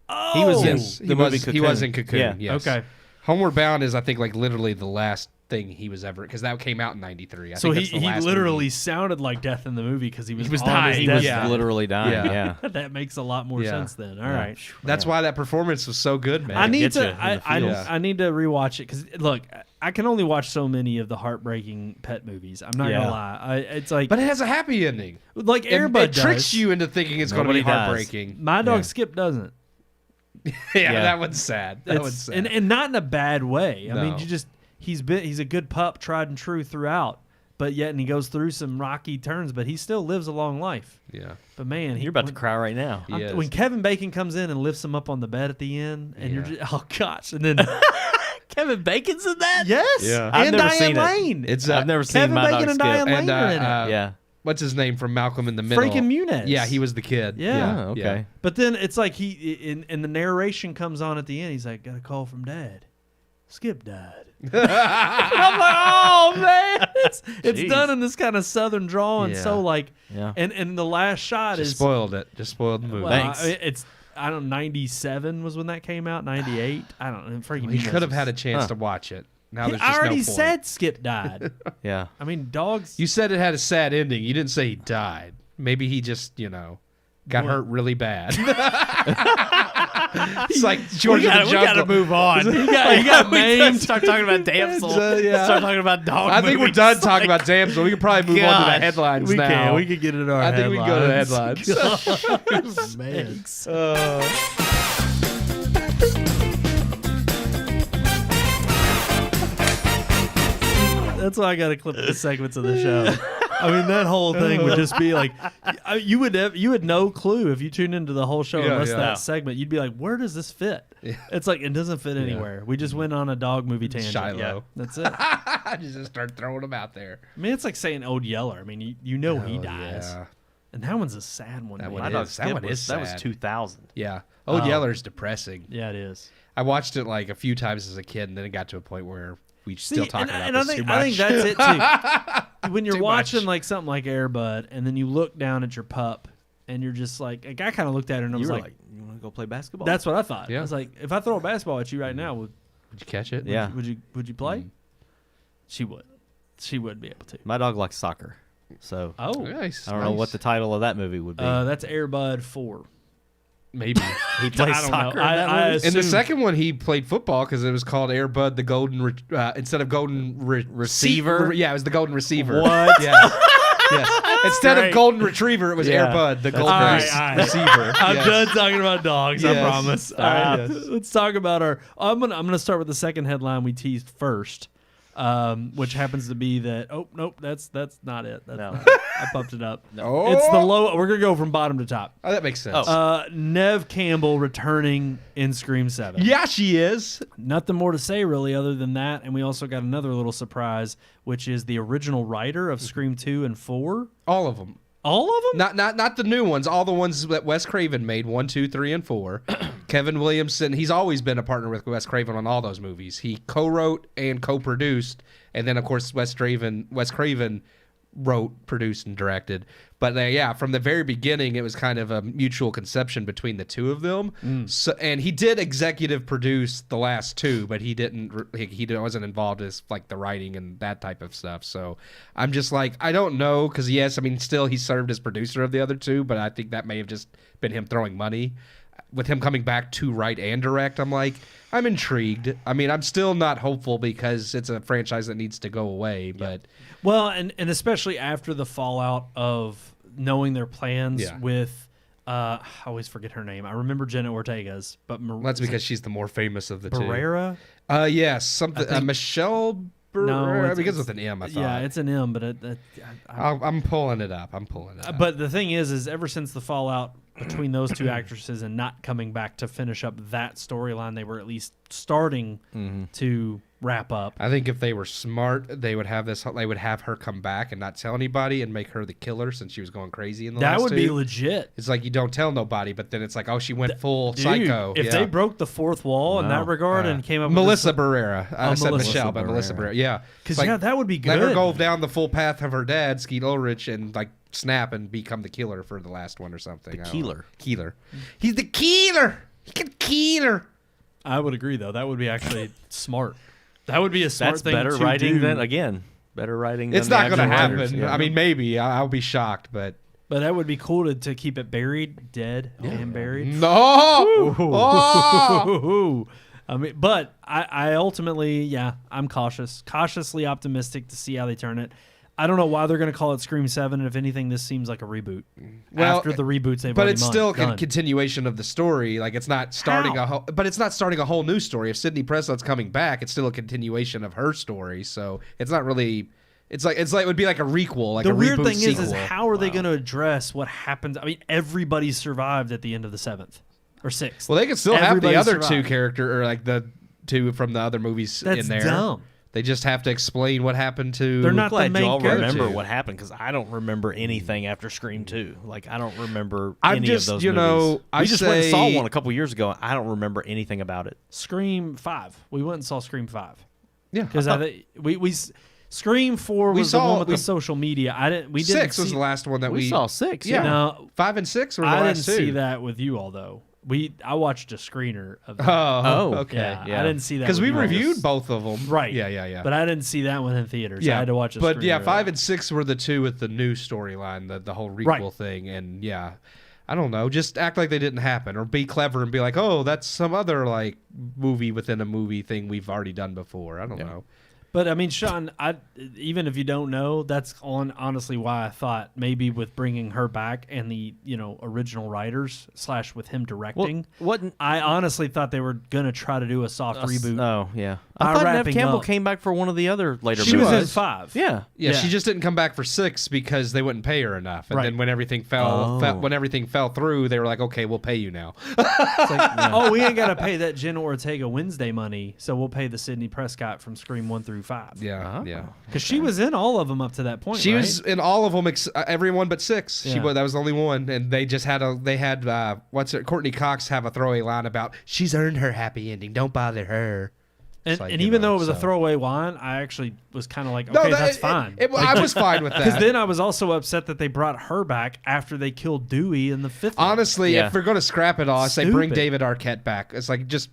Oh, He was in Yes, the he movie was. Cocoon. He was in Cocoon. Yeah. Yes. Okay. Homeward Bound is, I think, like literally the last thing he was ever, because that came out in 93. I So think he that's the last literally movie. sounded like death in the movie because he was was on dying. his He was deathbed. literally dying. Yeah. Yeah. That makes a lot more Yeah. sense then. All right. That's why that performance was so good, man. I need get you to. in the I feels. need to rewatch it because look, I can only watch so many of the heartbreaking pet movies. I'm not Yeah. gonna lie. It's like But it has a happy ending. like And Airbud it tricks does. you into thinking it's going to be Nobody does. heartbreaking. My dog Yeah. Skip doesn't. Yeah, Yeah. that one's sad. That one's It's, sad. and not in a bad way. I mean, No. you just he's a good pup, tried and true throughout. But yet, and he goes through some rocky turns, but he still lives a long life. yeah. But man, You're about to cry right now. He is. When Kevin Bacon comes in and lifts him up on the bed at the end, and you're Yeah. just, oh gosh, and then Kevin Bacon's in that? yes, Yeah. I've and never Diane seen it. Lane. It's I've never seen Kevin My Bacon Dog and Skip. Diane Lane And, are in it. Yeah. what's his name from Malcolm in the Middle? Frankie Muniz. Yeah, he was the kid. Yeah. Oh, okay. Yeah. But then it's like and the narration comes on at the end. He's like, "Got a call from Dad. Skip died." I'm like, "Oh man, it's Jeez. done in this kind of southern drawl, and Yeah. so like, Yeah. and the last shot Just is spoiled it. Just spoiled the movie. well, Thanks. it's I don't know, 97 was when that came out. 98. I don't know. Frankie He Muniz could have had a was- chance Huh. to watch it. Now He there's just already no point. said Skip died. Yeah. I mean, dogs. You said it had a sad ending. You didn't say he died. Maybe he just, got hurt really bad. It's like George of the Jungle. move on. He got maimed. Start talking about Damsel. Yeah. Start talking about dog I think we're movies. done talking about Damsel. We can probably move on to the Gosh. headlines We now. can. We can get it in our I think we can go to the headlines. headlines. Man. That's why I got to clip the segments of the show. I mean, that whole thing would just be like, you would no clue if you tuned into the whole show Yeah, unless yeah. that segment. You'd be like, where does this fit? It's like it doesn't fit anywhere. We just went on a dog movie tangent. Shiloh. Yeah, that's it. I just start throwing them out there. I mean, it's like saying Old Yeller. I mean, you know he Oh, dies, Yeah. and that one's a sad one. That man. one My is. Dog That Skip one is that was sad. 2000. Yeah. Old Oh. Yeller's depressing. Yeah, it is. I watched it like a few times as a kid, and then it got to a point where we still talking about and this I think, too much. I think that's it too. When you're Too watching much. like something like Air Bud, and then you look down at your pup, and you're just like I kind of looked at her and I You was were like, like, you want to go play basketball? that's what I thought. Yeah. I was like, if I throw a basketball at you right now, would Did you catch it? Yeah. would you play? Mm. She would be able to. My dog likes soccer. So Oh, Nice. I don't know what the title of that movie would be. that's Air Bud 4. Maybe. he plays I don't know. soccer in I- that I movie? In the assume- second one, he played football because it was called Air Bud the Golden instead of Golden Receiver? Yeah, it was the Golden Receiver. What? Yeah. Yes. Instead great. of Golden Retriever, it was Yeah. Air Bud the That's Golden all right. Receiver. I'm Yes. done talking about dogs. I Yes. promise. All right, Yes. let's talk about our. I'm gonna start with the second headline we teased first, which happens to be that. Oh nope, that's not it. That's No. not it. I pumped it up. Oh. It's the low. We're gonna go from bottom to top. Oh, that makes sense. Nev Campbell returning in Scream 7. yeah, she is. Nothing more to say really other than that, and we also got another little surprise, which is the original writer of Scream 2 and 4. All of them. All of them? Not the new ones. All the ones that Wes Craven made 1, 2, 3, and 4. Kevin Williamson. He's always been a partner with Wes Craven on all those movies. He co-wrote and co-produced, and then of course Wes Craven wrote, produced, and directed. But yeah, from the very beginning, it was kind of a mutual conception between the two of them. So, and he did executive produce the last two, but he didn't. He wasn't involved as like the writing and that type of stuff. So I'm just like, I don't know, because yes, I mean, still he served as producer of the other two, but I think that may have just been him throwing money. With him coming back to write and direct, I'm like, I'm intrigued. I mean, I'm still not hopeful because it's a franchise that needs to go away, but. Well, and especially after the fallout of knowing their plans Yeah. with, I always forget her name. I remember Jenna Ortega's, but That's because she's the more famous of the Barrera. two. Yes, something. I think- Michelle Barrera. No, It begins with an M, I thought. Yeah, it's an M, but I'm pulling it up. but the thing is ever since the fallout between those two actresses and not coming back to finish up that storyline, they were at least starting to wrap up. I think if they were smart, they would have her come back and not tell anybody and make her the killer since she was going crazy in the last That would two. be legit. It's like you don't tell nobody, but then it's like, oh, she went full Dude, psycho. if they broke the fourth wall in that regard and came up Melissa with Barrera. I said Melissa Michelle, but Melissa Barrera. Yeah. because It's like, that would be good. let her go down the full path of her dad, Skeet Ulrich, and like snap and become the killer for the last one or something. Keeler. Keeler. He's the killer. He can killer. I would agree, though. That would be actually smart. That would be a smart That's thing better to writing do. than better writing. It's than not the going to actual happen. writers, yeah. I mean, maybe. I'll be shocked, but. But that would be cool to keep it buried, dead, and buried. No! Oh! Ooh. I mean, but I ultimately, I'm cautiously optimistic to see how they turn it. I don't know why they're going to call it Scream 7, and if anything, this seems like a reboot. Well, after the reboots they've But already it's still a done. continuation of the story. Like it's not starting but it's not starting a whole new story. If Sidney Prescott's coming back, it's still a continuation of her story. So it's not really. It's like it would be like a requel, like the a weird reboot thing sequel. is how are they going to address what happens? I mean, everybody survived at the end of the 7th or 6th. Well, they could still have Everybody the other survived. two character or like the two from the other movies That's in there. dumb. They just have to explain what happened to. They're not I'm glad the main y'all character. remember what happened because I don't remember anything after Scream 2. Like I don't remember I'm any just, of those you movies. know, I we just went and say- saw one a couple years ago. I don't remember anything about it. Scream 5. We went and saw Scream 5. Yeah, Because we Scream 4 We was the saw- one with we- the social media. We didn't 6 see, was the last one that We saw 6. Yeah. Yeah. No, 5 and 6 were the I last didn't two. see that with you all though. I watched a screener of that. Oh, Oh, okay. yeah, I didn't see that Because we with you all. reviewed both of them. Right. Yeah. But I didn't see that one in theaters. yeah, I had to watch a But screener yeah, of 5 it. and 6 were the two with the new storyline, the whole requel Right. thing, and yeah, I don't know, just act like they didn't happen, or be clever and be like, oh, that's some other like movie within a movie thing we've already done before. I don't know. But I mean, Sean, even if you don't know, that's honestly why I thought maybe with bringing her back and the original writers / with him directing, I honestly thought they were gonna try to do a soft reboot. Oh yeah, By I thought Neve wrapping Campbell up. came back for one of the other later She movies. was in 5. Yeah. Yeah, Yeah. she just didn't come back for 6 because they wouldn't pay her enough, and Right. then when everything fell through, they were like, okay, we'll pay you now. It's like, oh, we ain't gotta pay that Jenna Ortega Wednesday money, so we'll pay the Sidney Prescott from Scream 1 through 5. Yeah. Because she was in all of them up to that point. She right? was in all of them, everyone but 6. Yeah. That was the only one, and they just had Courtney Cox have a throwaway line about she's earned her happy ending. Don't bother her. And, like, and you even know, though it was a so- throwaway line, I actually was kind of like, okay, that's fine. I was fine with Because that. then I was also upset that they brought her back after they killed Dewey in the 5th one. Honestly, Yeah. if we're going to scrap it all, I say bring Stupid. David Arquette back. It's like just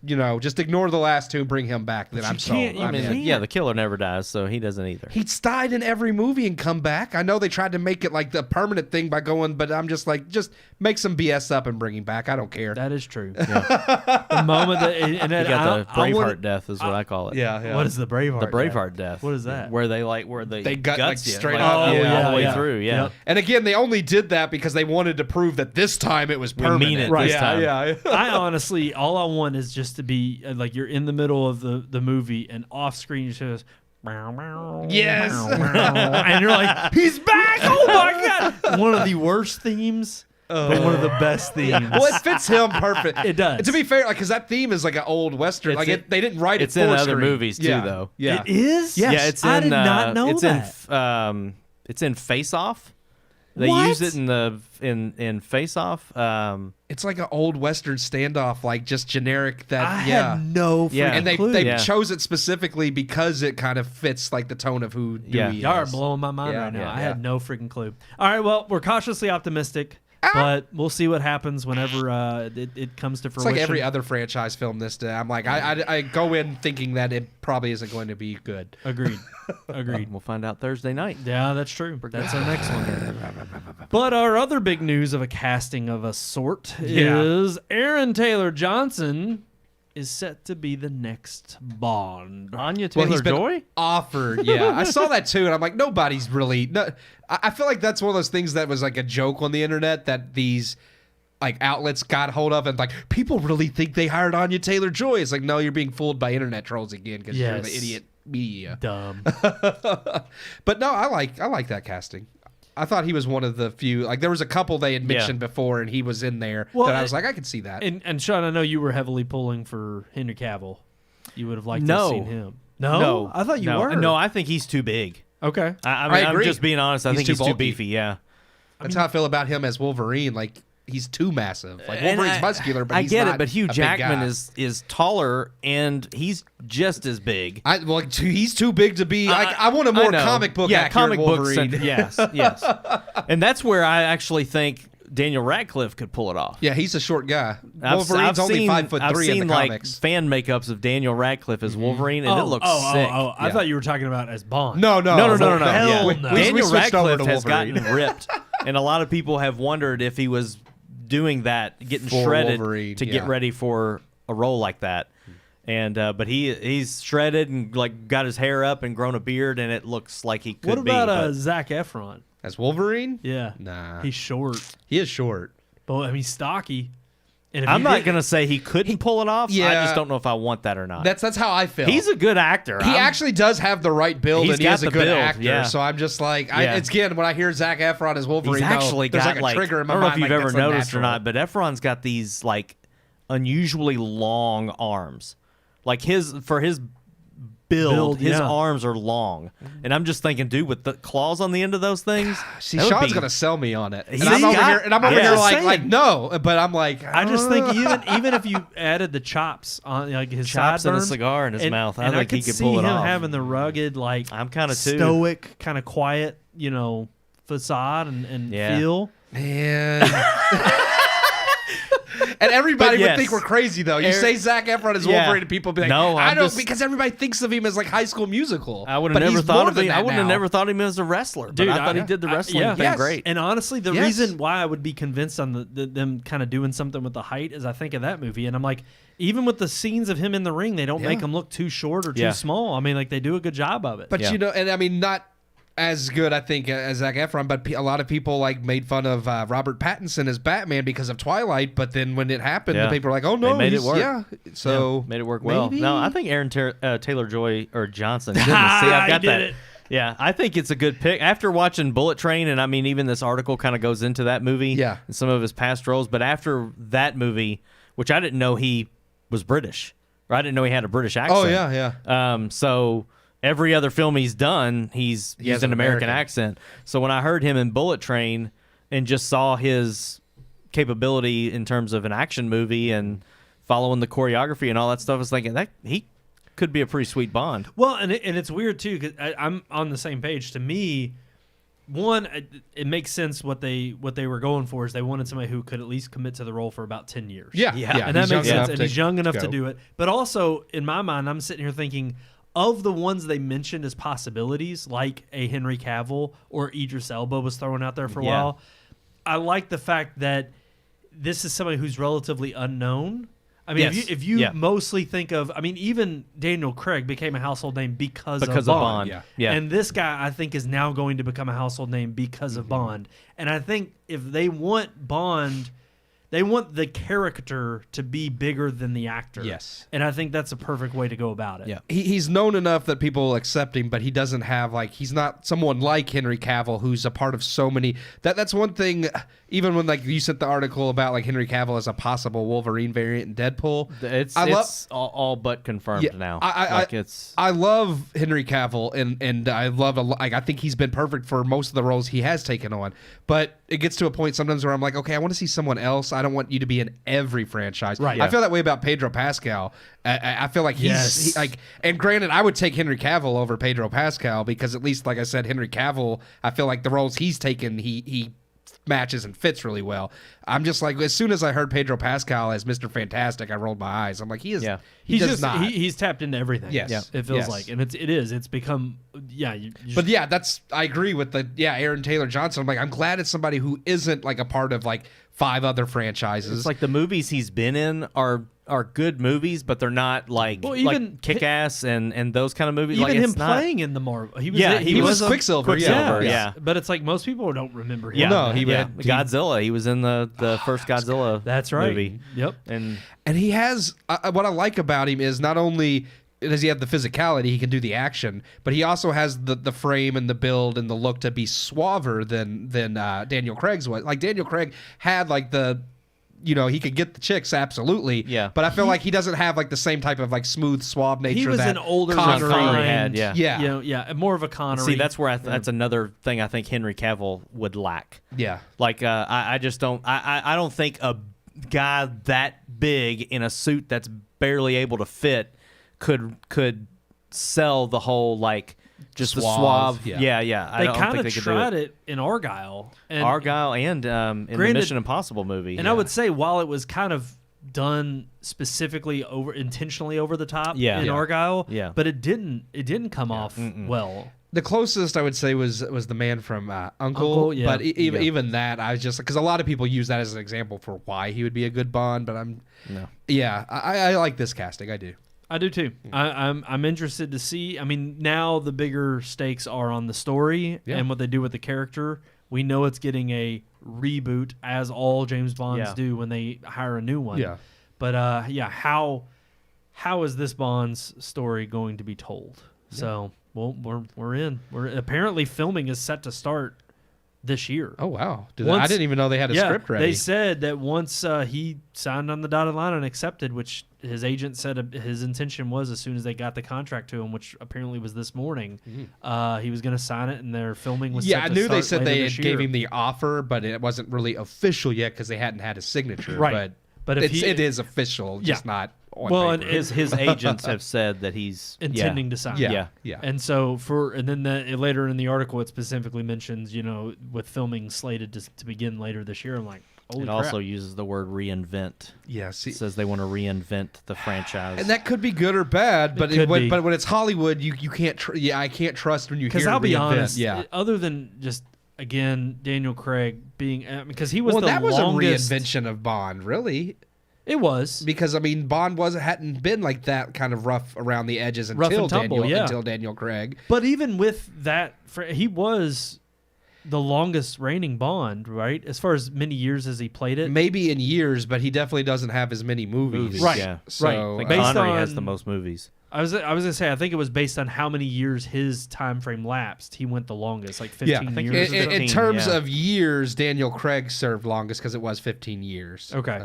ignore the last two, bring him back. Then you I'm sold. can't- you I mean, can't. yeah, the killer never dies, so he doesn't either. He's died in every movie and come back. I know they tried to make it like the permanent thing by going, but I'm just like, just make some BS up and bring him back. I don't care. That is true. The moment that and then He got the I Braveheart wanna- death, is what I call it. Yeah. What is the Braveheart? The Braveheart death. What is that? Where they They gut, like, guts you, straight like, up. all Yeah, the way yeah. through. Yeah. Yep. And again, they only did that because they wanted to prove that this time it was We permanent. mean it Right. this time. Yeah. I honestly, all I want is just to be like you're in the middle of the movie and off screen it says. Yes. And you're like, he's back! Oh my god! One of the worst themes, but one of the best themes. Well, it fits him perfect. It does. To be fair, because that theme is like an old western. They didn't write it It's in for other screen. movies too, Yeah. though. Yeah. It is? Yes. Yeah, it's I in. did not know it's that. It's in Face Off. They What? use it in Face Off. It's like an old western standoff, like just generic. I had no freaking Yeah. And they clue. Yeah. chose it specifically because it kind of fits like the tone of who Dewey Yeah. is. Y'all are blowing my mind Yeah, right now. yeah, I yeah. had no freaking clue. All right, well, we're cautiously optimistic, but we'll see what happens whenever it comes to It's fruition. like every other franchise film this day. I'm like, I go in thinking that it probably isn't going to be good. Agreed. Agreed. We'll find out Thursday night. Yeah, that's true. That's our next one. But our other big news of a casting of a sort is Aaron Taylor Johnson is set to be the next Bond. Anya Well, Taylor he's been Joy. offered. Yeah, I saw that too, and I'm like, nobody's really. No, I feel like that's one of those things that was like a joke on the internet that these like outlets got hold of, and like people really think they hired Anya Taylor Joy. It's like, no, you're being fooled by internet trolls again because you're the Yes. idiot media. Dumb. But no, I like that casting. I thought he was one of the few. Like there was a couple they had mentioned before, and he was in there. Well, that I was like, I could see that. And Sean, I know you were heavily pulling for Henry Cavill. You would have liked to have seen him. No? I thought you were. No, I think he's too big. Okay. I mean, agree. I'm just being honest. I He's think too he's too bulky. beefy. Yeah. That's how I feel about him as Wolverine. Like, he's too massive. Like, And Wolverine's muscular, but I he's get not it, but Hugh a big Jackman guy. is taller and he's just as big. He's too big to be. I want a more know. comic book yeah, accurate comic Wolverine. book. Yes, yes. And that's where I actually think Daniel Radcliffe could pull it off. Yeah, he's a short guy. I've Wolverine's only seen, 5'3" I've in seen the like comics. fan makeups of Daniel Radcliffe as Wolverine, and it looks sick. I Yeah. thought you were talking about as Bond. No. No. Hell We- no. we Daniel switched over Radcliffe to has Wolverine. gotten ripped, and a lot of people have wondered if he was doing that, getting For shredded Wolverine, to get yeah. ready for a role like that. And but he's shredded and like got his hair up and grown a beard, and it looks like he could What about be. but- Zac Efron? As Wolverine? Yeah. Nah. He's short, He is short. but I mean stocky. And if I'm you not did- gonna say he couldn't pull it off. I yeah. just don't know if I want that or not. That's how I feel. He's a good actor. He actually does have the right build, He's and he got is a the good build, actor. yeah. So I'm just like, Yeah. it's again when I hear Zac Efron as Wolverine, He's actually there's got like a trigger in my I don't know mind. if you've like, ever that's noticed or unnatural. not, but Efron's got these like unusually long arms. Like his build, his yeah. arms are long, and I'm just thinking, dude, with the claws on the end of those things. See, that would Sean's be- gonna sell me on it, and He's I'm over got- here, and I'm over yeah. here Just like saying. no, but I'm like, I just think even if you added the chops on like his Chops and a sideburns, cigar in his mouth, I and think he could could pull see it him off. having the rugged, like I'm kinda too. stoic, kind of quiet, facade and Yeah. feel. man. And everybody But would yes. think we're crazy, though. You say Zac Efron as Yeah. Wolverine, and people be like, No, I I'm don't, just- because everybody thinks of him as like High School Musical. I would have But never he's thought more of than him. that I would have now. never thought of him as a wrestler. But Dude, I thought he did the wrestling yeah. thing Yes. great. And honestly, the Yes. reason why I would be convinced on them kind of doing something with the height is I think of that movie, and I'm like, even with the scenes of him in the ring, they don't make him look too short or too Yeah. small. I mean, like they do a good job of it. But Yeah. and I mean, not as good, I think, as Zac Efron, but a lot of people like made fun of Robert Pattinson as Batman because of Twilight. But then when it happened, Yeah. the people were like, "Oh no, They made it he's- work. Yeah, so made it work well. maybe- No, I think Aaron Taylor-Joy or Johnson. Goodness, see, I've got He that. did it. Yeah, I think it's a good pick. After watching Bullet Train, and I mean, even this article kind of goes into that movie Yeah. and some of his past roles. But after that movie, which I didn't know he was British, or I didn't know he had a British accent. Oh yeah. So every other film he's done, he's has used an an American American. accent. So when I heard him in Bullet Train and just saw his capability in terms of an action movie and following the choreography and all that stuff, I was thinking that he could be a pretty sweet Bond. Well, and it's weird too because I'm on the same page. To me, one, it makes sense what they were going for is they wanted somebody who could at least commit to the role for about 10 years. Yeah, Yeah. and that he's makes young sense. enough And to he's young enough to go. do it. But also, in my mind, I'm sitting here thinking of the ones they mentioned as possibilities, like a Henry Cavill or Idris Elba was thrown out there for a Yeah. while. I like the fact that this is somebody who's relatively unknown. I mean, Yes. if you Yeah. mostly think of, I mean, even Daniel Craig became a household name because Because of of Bond. Bond. Yeah. And this guy, I think, is now going to become a household name because of Bond. And I think if they want Bond, they want the character to be bigger than the actor. Yes. And I think that's a perfect way to go about it. Yeah. He's known enough that people will accept him, but he doesn't have he's not someone like Henry Cavill who's a part of so many. That's one thing. Even when you sent the article about Henry Cavill as a possible Wolverine variant in Deadpool, It's all but confirmed Yeah, now. I love Henry Cavill, and I love I think he's been perfect for most of the roles he has taken on. But it gets to a point sometimes where I'm like, okay, I want to see someone else. I don't want you to be in every franchise. Right. I Yeah. feel that way about Pedro Pascal. I feel like Yes. and granted, I would take Henry Cavill over Pedro Pascal because at least, like I said, Henry Cavill, I feel like the roles he's taken, he matches and fits really well. I'm just like, as soon as I heard Pedro Pascal as Mr. Fantastic, I rolled my eyes. I'm like, he is. Yeah. He does just, not. He's tapped into everything. Yes. Yeah. It feels Yes. like. And it's become, But yeah, I agree with Aaron Taylor Johnson. I'm like, I'm glad it's somebody who isn't a part of 5 other franchises. It's like the movies he's been in are good movies, but they're not even Kick-Ass and those kind of movies. even it's him not- playing in the Marvel. He was a- Quicksilver, yeah. But it's like most people don't remember him. Yeah, No, he yeah. had- Godzilla. He was in the first Godzilla. That's right. Movie. Yep. And And he has what I like about him is not only does he have the physicality, he can do the action, but he also has the frame and the build and the look to be suaver than Daniel Craig's was. Like Daniel Craig had he could get the chicks, absolutely. Yeah. But I feel like he doesn't have like the same type of like smooth, suave nature. He was that an older Connery refined, had, yeah. More of a Connery. See, that's where that's another thing I think Henry Cavill would lack. Yeah. Like I just don't. I don't think a guy that big in a suit that's barely able to fit could sell the whole like just the suave. yeah. I They don't kind think of they could tried do it in Argyle. And, Argyle and in the granted- Mission Impossible movie. And I would say while it was kind of done specifically intentionally over the top in Argyle, but it didn't come off well. The closest I would say was the man from Uncle, yeah. but even that I was just because a lot of people use that as an example for why he would be a good Bond. But I like this casting. I do. I do too. I'm interested to see. I mean, now the bigger stakes are on the story and what they do with the character. We know it's getting a reboot, as all James Bonds do when they hire a new one. Yeah. But how is this Bond's story going to be told? So. Well, we're in. We're apparently filming is set to start this year. Oh wow! I didn't even know they had a script ready. They said that once he signed on the dotted line and accepted, which his agent said his intention was as soon as they got the contract to him, which apparently was this morning, he was going to sign it, and their filming was. Yeah, set I to knew they start said later they this gave year. him the offer, but it wasn't really official yet because they hadn't had a signature. Right. But if it is official, just not. On paper. And his agents have said that he's intending to sign. Yeah. And so later in the article it specifically mentions, with filming slated to begin later this year. I'm like, holy It crap. also uses the word reinvent. Yeah, It says they want to reinvent the franchise. and that could be good or bad. But could be. But when it's Hollywood, you can't. I can't trust when you hear. Because I'll be reinvent. honest, Yeah. other than just again Daniel Craig being because he was that was longest, a reinvention of Bond, really. It was Because Bond hadn't been like that kind of rough around the edges Rough until and tumble, until Daniel Craig. but even with that, he was the longest reigning Bond, right? As far as many years as he played it. Maybe in years, but he definitely doesn't have as many movies. Right, Yeah. So, right. Like Based Connery has on- the most movies. I was gonna say I think it was based on how many years his time frame lapsed. He went the longest, like 15 I think it years. was or something. In 15, terms yeah. of years, Daniel Craig served longest because it was 15 years. Okay.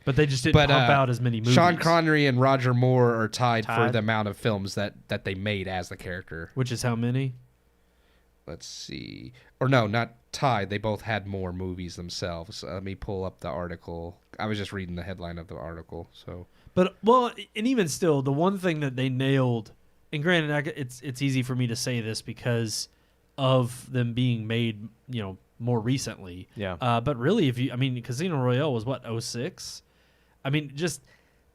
But they just didn't pump out as many movies. Sean Connery and Roger Moore are tied for Tied? the amount of films that they made as the character. Which is how many? Let's see. Or no, not tied. They both had more movies themselves. Let me pull up the article. I was just reading the headline of the article. So, But and even still, the one thing that they nailed, and granted, it's easy for me to say this because of them being made, more recently. Yeah. But really, Casino Royale was what, 06? Just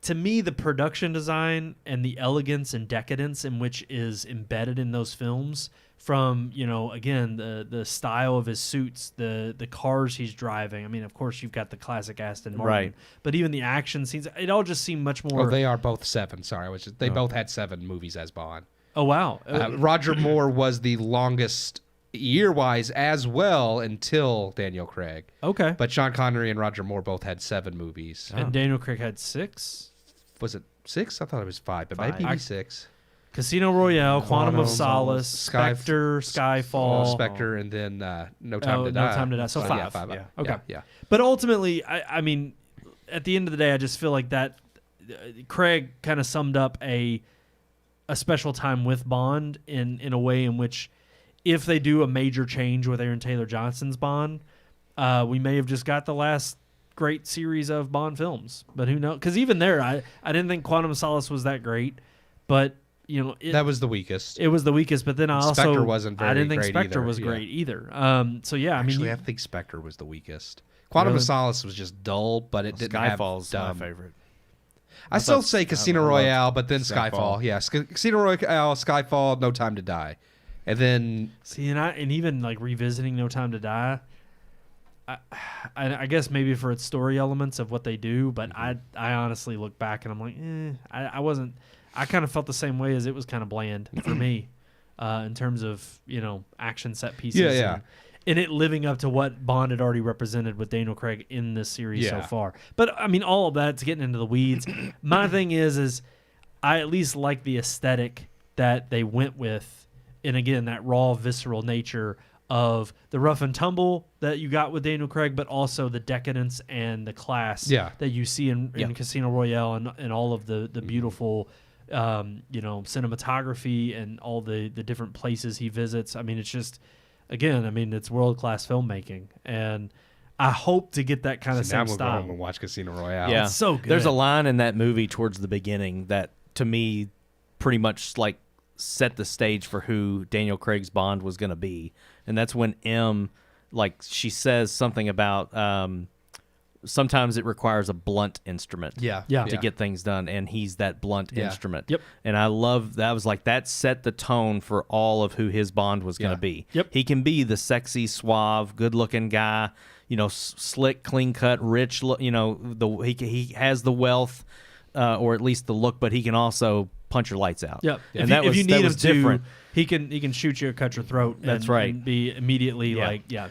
to me, the production design and the elegance and decadence in which is embedded in those films, from again the style of his suits, the cars he's driving. Of course you've got the classic Aston Martin, Right. but even the action scenes, it all just seemed much more. oh, they are both 7. Sorry, they both had 7 movies as Bond. Oh wow! Roger Moore was the longest year-wise as well until Daniel Craig. Okay, But Sean Connery and Roger Moore both had 7 movies. and Daniel Craig had 6. Was it 6? I thought it was 5, but 5. maybe 6. Casino Royale, Quantum of Solace, Sky- Spectre, Skyfall. Spectre, and then No Time to No Die. Time to Die. So Yeah, 5. 5. Yeah. Okay. Okay. Yeah. But ultimately, I mean, at the end of the day, I just feel like that Craig kind of summed up a special time with Bond in a way in which, if they do a major change with Aaron Taylor Johnson's Bond, we may have just got the last great series of Bond films. But who knows? Because even there, I didn't think Quantum of Solace was that great, but That was the weakest. it was the weakest. But then I also Spectre wasn't I very didn't think great Spectre either, was yeah. great either. So yeah, Actually, I I mean, think Spectre was the weakest. Quantum Really? of Solace was just dull, but it didn't have Skyfall's my dumb. favorite. I still thought- say Casino I loved Royale, but then Skyfall. Skyfall. Yeah, Casino Royale, Skyfall, No Time to Die, and then see, and even like revisiting No Time to Die, I guess maybe for its story elements of what they do, but I honestly look back and I'm like, I wasn't. I kind of felt the same way, as it was kind of bland for me in terms of action set pieces. Yeah, yeah. And it living up to what Bond had already represented with Daniel Craig in this series so Yeah. far. But I mean, all of that's getting into the weeds. My thing is I at least like the aesthetic that they went with, and again, that raw, visceral nature of the rough and tumble that you got with Daniel Craig, but also the decadence and the class that you see in Casino Royale and all of the beautiful cinematography and all the different places he visits. I mean, it's just, again, I mean, it's world-class filmmaking, and I hope to get that kind of same now we'll style. go home and watch Casino Royale. Yeah, It's so good. There's a line in that movie towards the beginning that, to me, pretty much like set the stage for who Daniel Craig's Bond was going to be, and that's when she says something about sometimes it requires a blunt instrument to get things done, and he's that blunt instrument. Yep. And I love that. Was like that set the tone for all of who his Bond was going to be. Yep. He can be the sexy, suave, good-looking guy, slick, clean-cut, rich. He has the wealth, or at least the look, but he can also punch your lights out. Yep. And if you need him different. to, he can shoot you or cut your throat. That's right. And be immediately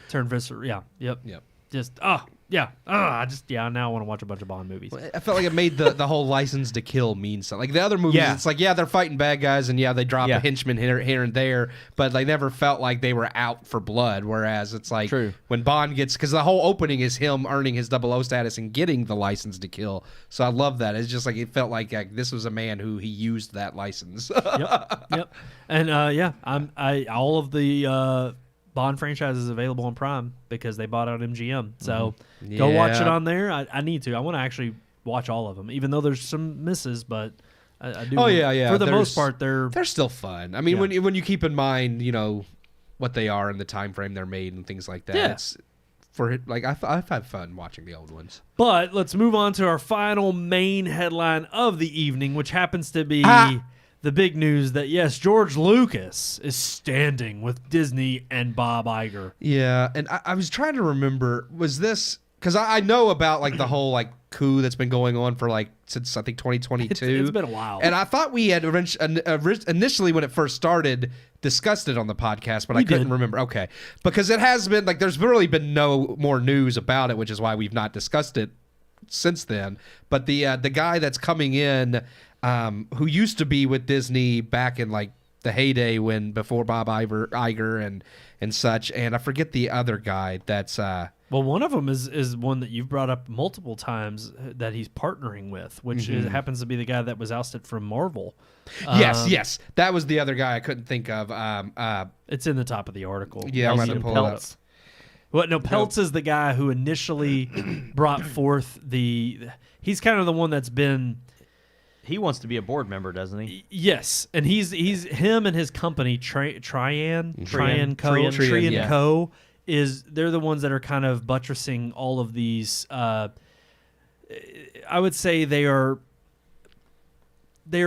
turn visceral. Yeah. Yep. Just now I want to watch a bunch of Bond movies. I felt like it made the whole license to kill mean something. Like the other movies, it's like, they're fighting bad guys, and they drop a henchman here and there, but they never felt like they were out for blood. Whereas it's like when Bond gets, because the whole opening is him earning his 00 status and getting the license to kill. So I love that. It's just like it felt like this was a man who he used that license. Yep. And all of the Bond franchise is available on Prime because they bought out MGM. So go watch it on there. I need to. I want to actually watch all of them, even though there's some misses, but I do. Oh, yeah. For the most part, they're still fun. I mean, when you keep in mind, what they are and the time frame they're made and things like that. It's I've had fun watching the old ones. But let's move on to our final main headline of the evening, which happens to be the big news that, yes, George Lucas is standing with Disney and Bob Iger. Yeah, and I was trying to remember, was this, because I know about the whole coup that's been going on for since I think 2022. It's been a while. And I thought we had initially, when it first started, discussed it on the podcast, but I couldn't remember. Okay, because it has been there's really been no more news about it, which is why we've not discussed it since then. But the guy that's coming in, who used to be with Disney back in the heyday before Bob Iger and such, and I forget the other guy that's well, one of them is one that you've brought up multiple times that he's partnering with, which happens to be the guy that was ousted from Marvel. Yes, that was the other guy I couldn't think of. It's in the top of the article. Yeah, I'm going to pull it up. Well, no, Peltz is the guy who initially brought forth he's kind of the one that's been. He wants to be a board member, doesn't he? Yes, and he's him and his company Trian Co. They're the ones that are kind of buttressing all of these. I would say they are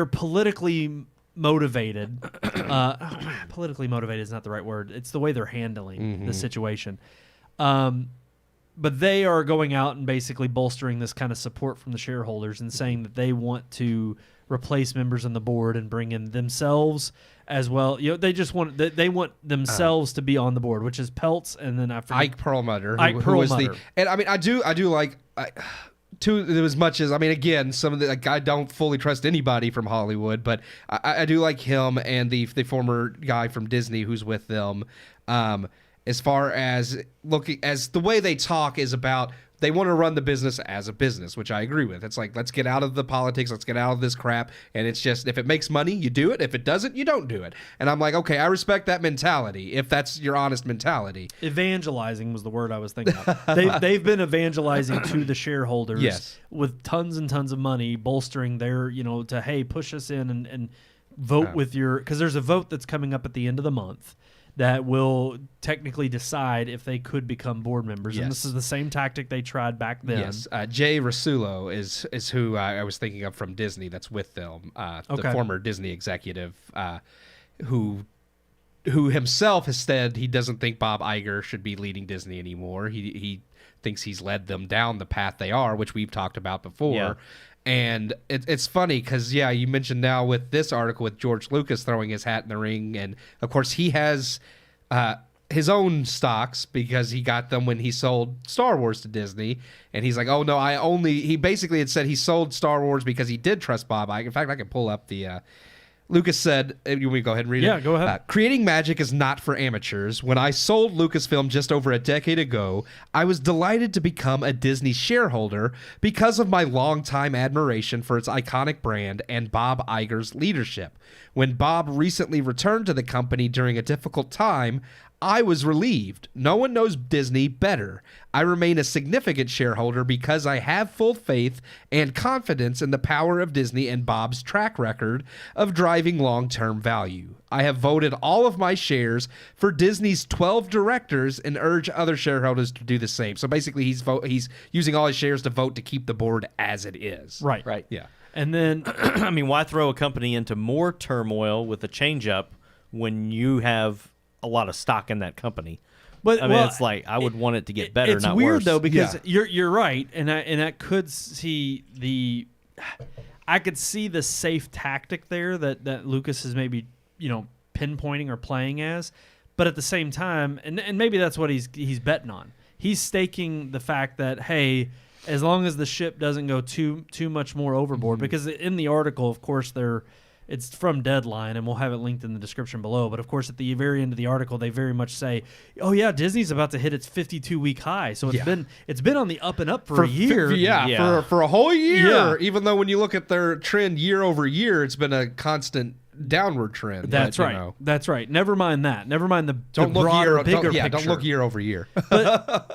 politically motivated. Politically motivated is not the right word. It's the way they're handling the situation. But they are going out and basically bolstering this kind of support from the shareholders and saying that they want to replace members on the board and bring in themselves as well. They just want themselves to be on the board, which is Peltz, and then after Ike Perlmutter, who was and I mean I do like to as much as, I mean, again, some of the I don't fully trust anybody from Hollywood, but I do like him and the former guy from Disney who's with them. As far as looking as the way they talk is about, they want to run the business as a business, which I agree with. It's like, let's get out of the politics, let's get out of this crap, and it's just, if it makes money, you do it. If it doesn't, you don't do it. And I'm like, okay, I respect that mentality, if that's your honest mentality. Evangelizing was the word I was thinking of. They've been evangelizing to the shareholders with tons and tons of money, bolstering their, to, hey, push us in and vote with your, because there's a vote that's coming up at the end of the month that will technically decide if they could become board members. Yes. And this is the same tactic they tried back then. Yes. Jay Rasulo is who I was thinking of from Disney that's with them, the former Disney executive who himself has said he doesn't think Bob Iger should be leading Disney anymore. He thinks he's led them down the path they are, which we've talked about before. Yeah. And it's funny because, you mentioned now with this article with George Lucas throwing his hat in the ring. And, of course, he has his own stocks because he got them when he sold Star Wars to Disney. And he's like, oh, no, he basically had said he sold Star Wars because he did trust Bob Iger. In fact, I can pull up the Lucas said, you want me to go ahead and read it? Yeah, go ahead. Creating magic is not for amateurs. When I sold Lucasfilm just over a decade ago, I was delighted to become a Disney shareholder because of my longtime admiration for its iconic brand and Bob Iger's leadership. When Bob recently returned to the company during a difficult time, I was relieved. No one knows Disney better. I remain a significant shareholder because I have full faith and confidence in the power of Disney and Bob's track record of driving long-term value. I have voted all of my shares for Disney's 12 directors and urge other shareholders to do the same. So basically, he's using all his shares to vote to keep the board as it is. Right. Yeah. And then, I mean, why throw a company into more turmoil with a change-up when you have a lot of stock in that company? but I mean, it's like I would want it to get better, It's not weird worse. though because Yeah. you're right, and that could see I could see the safe tactic there that Lucas is maybe pinpointing or playing as, but at the same time, and maybe that's what he's betting on. He's staking the fact that, hey, as long as the ship doesn't go too much more overboard, because in the article, of course, it's from Deadline, and we'll have it linked in the description below. But of course, at the very end of the article, they very much say, "Oh yeah, Disney's about to hit its 52-week high." So it's been on the up and up for a year. For a whole year. Yeah. Even though when you look at their trend year over year, it's been a constant downward trend. That's but, right. That's right. Never mind that. Never mind the Don't the look broader, year. bigger Don't picture. look year over year. But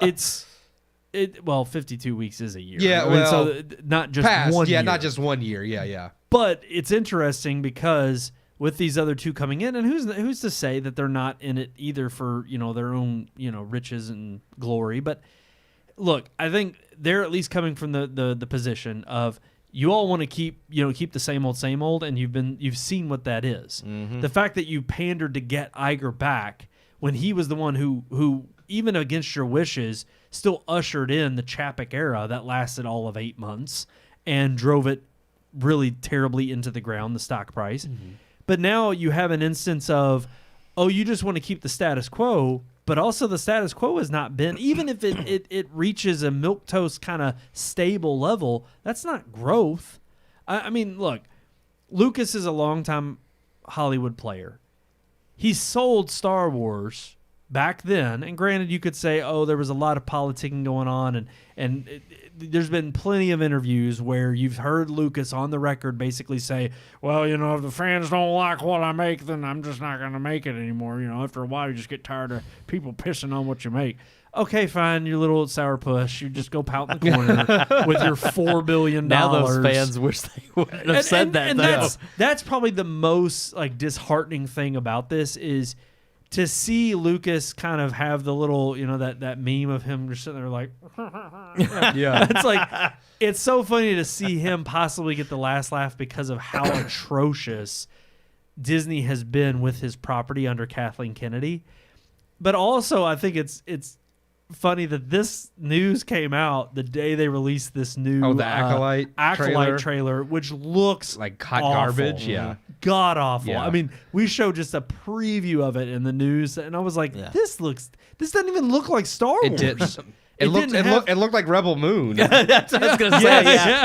well, 52 weeks is a year. Yeah, I mean, well, so not just Past, one yeah, year. not just 1 year. Yeah. But it's interesting because with these other two coming in, and who's to say that they're not in it either for their own riches and glory. But look, I think they're at least coming from the position of you all want to keep the same old, and you've seen what that is. Mm-hmm. The fact that you pandered to get Iger back when he was the one who even against your wishes still ushered in the Chapek era that lasted all of 8 months and drove it really terribly into the ground, the stock price. Mm-hmm. But now you have an instance of, you just want to keep the status quo, but also the status quo has not been, even if it reaches a milquetoast kind of stable level, that's not growth. I mean, look, Lucas is a longtime Hollywood player. He sold Star Wars back then, and granted, you could say, there was a lot of politicking going on, and there's been plenty of interviews where you've heard Lucas on the record basically say, well, if the fans don't like what I make, then I'm just not going to make it anymore. After a while, you just get tired of people pissing on what you make. Okay, fine, you little sourpuss. You just go pout in the corner with your $4 billion. Now those fans wish they wouldn't have said that. And though. that's probably the most disheartening thing about this is to see Lucas kind of have the little, that meme of him just sitting there like, Yeah. it's like, it's so funny to see him possibly get the last laugh because of how atrocious Disney has been with his property under Kathleen Kennedy. But also, I think it's funny that this news came out the day they released this new the Acolyte trailer, which looks Like hot awful. garbage. Yeah. God awful. Yeah. I mean, we showed just a preview of it in the news, and I was like, this doesn't even look like Star Wars. It didn't. It looked like Rebel Moon. That's what I was gonna say.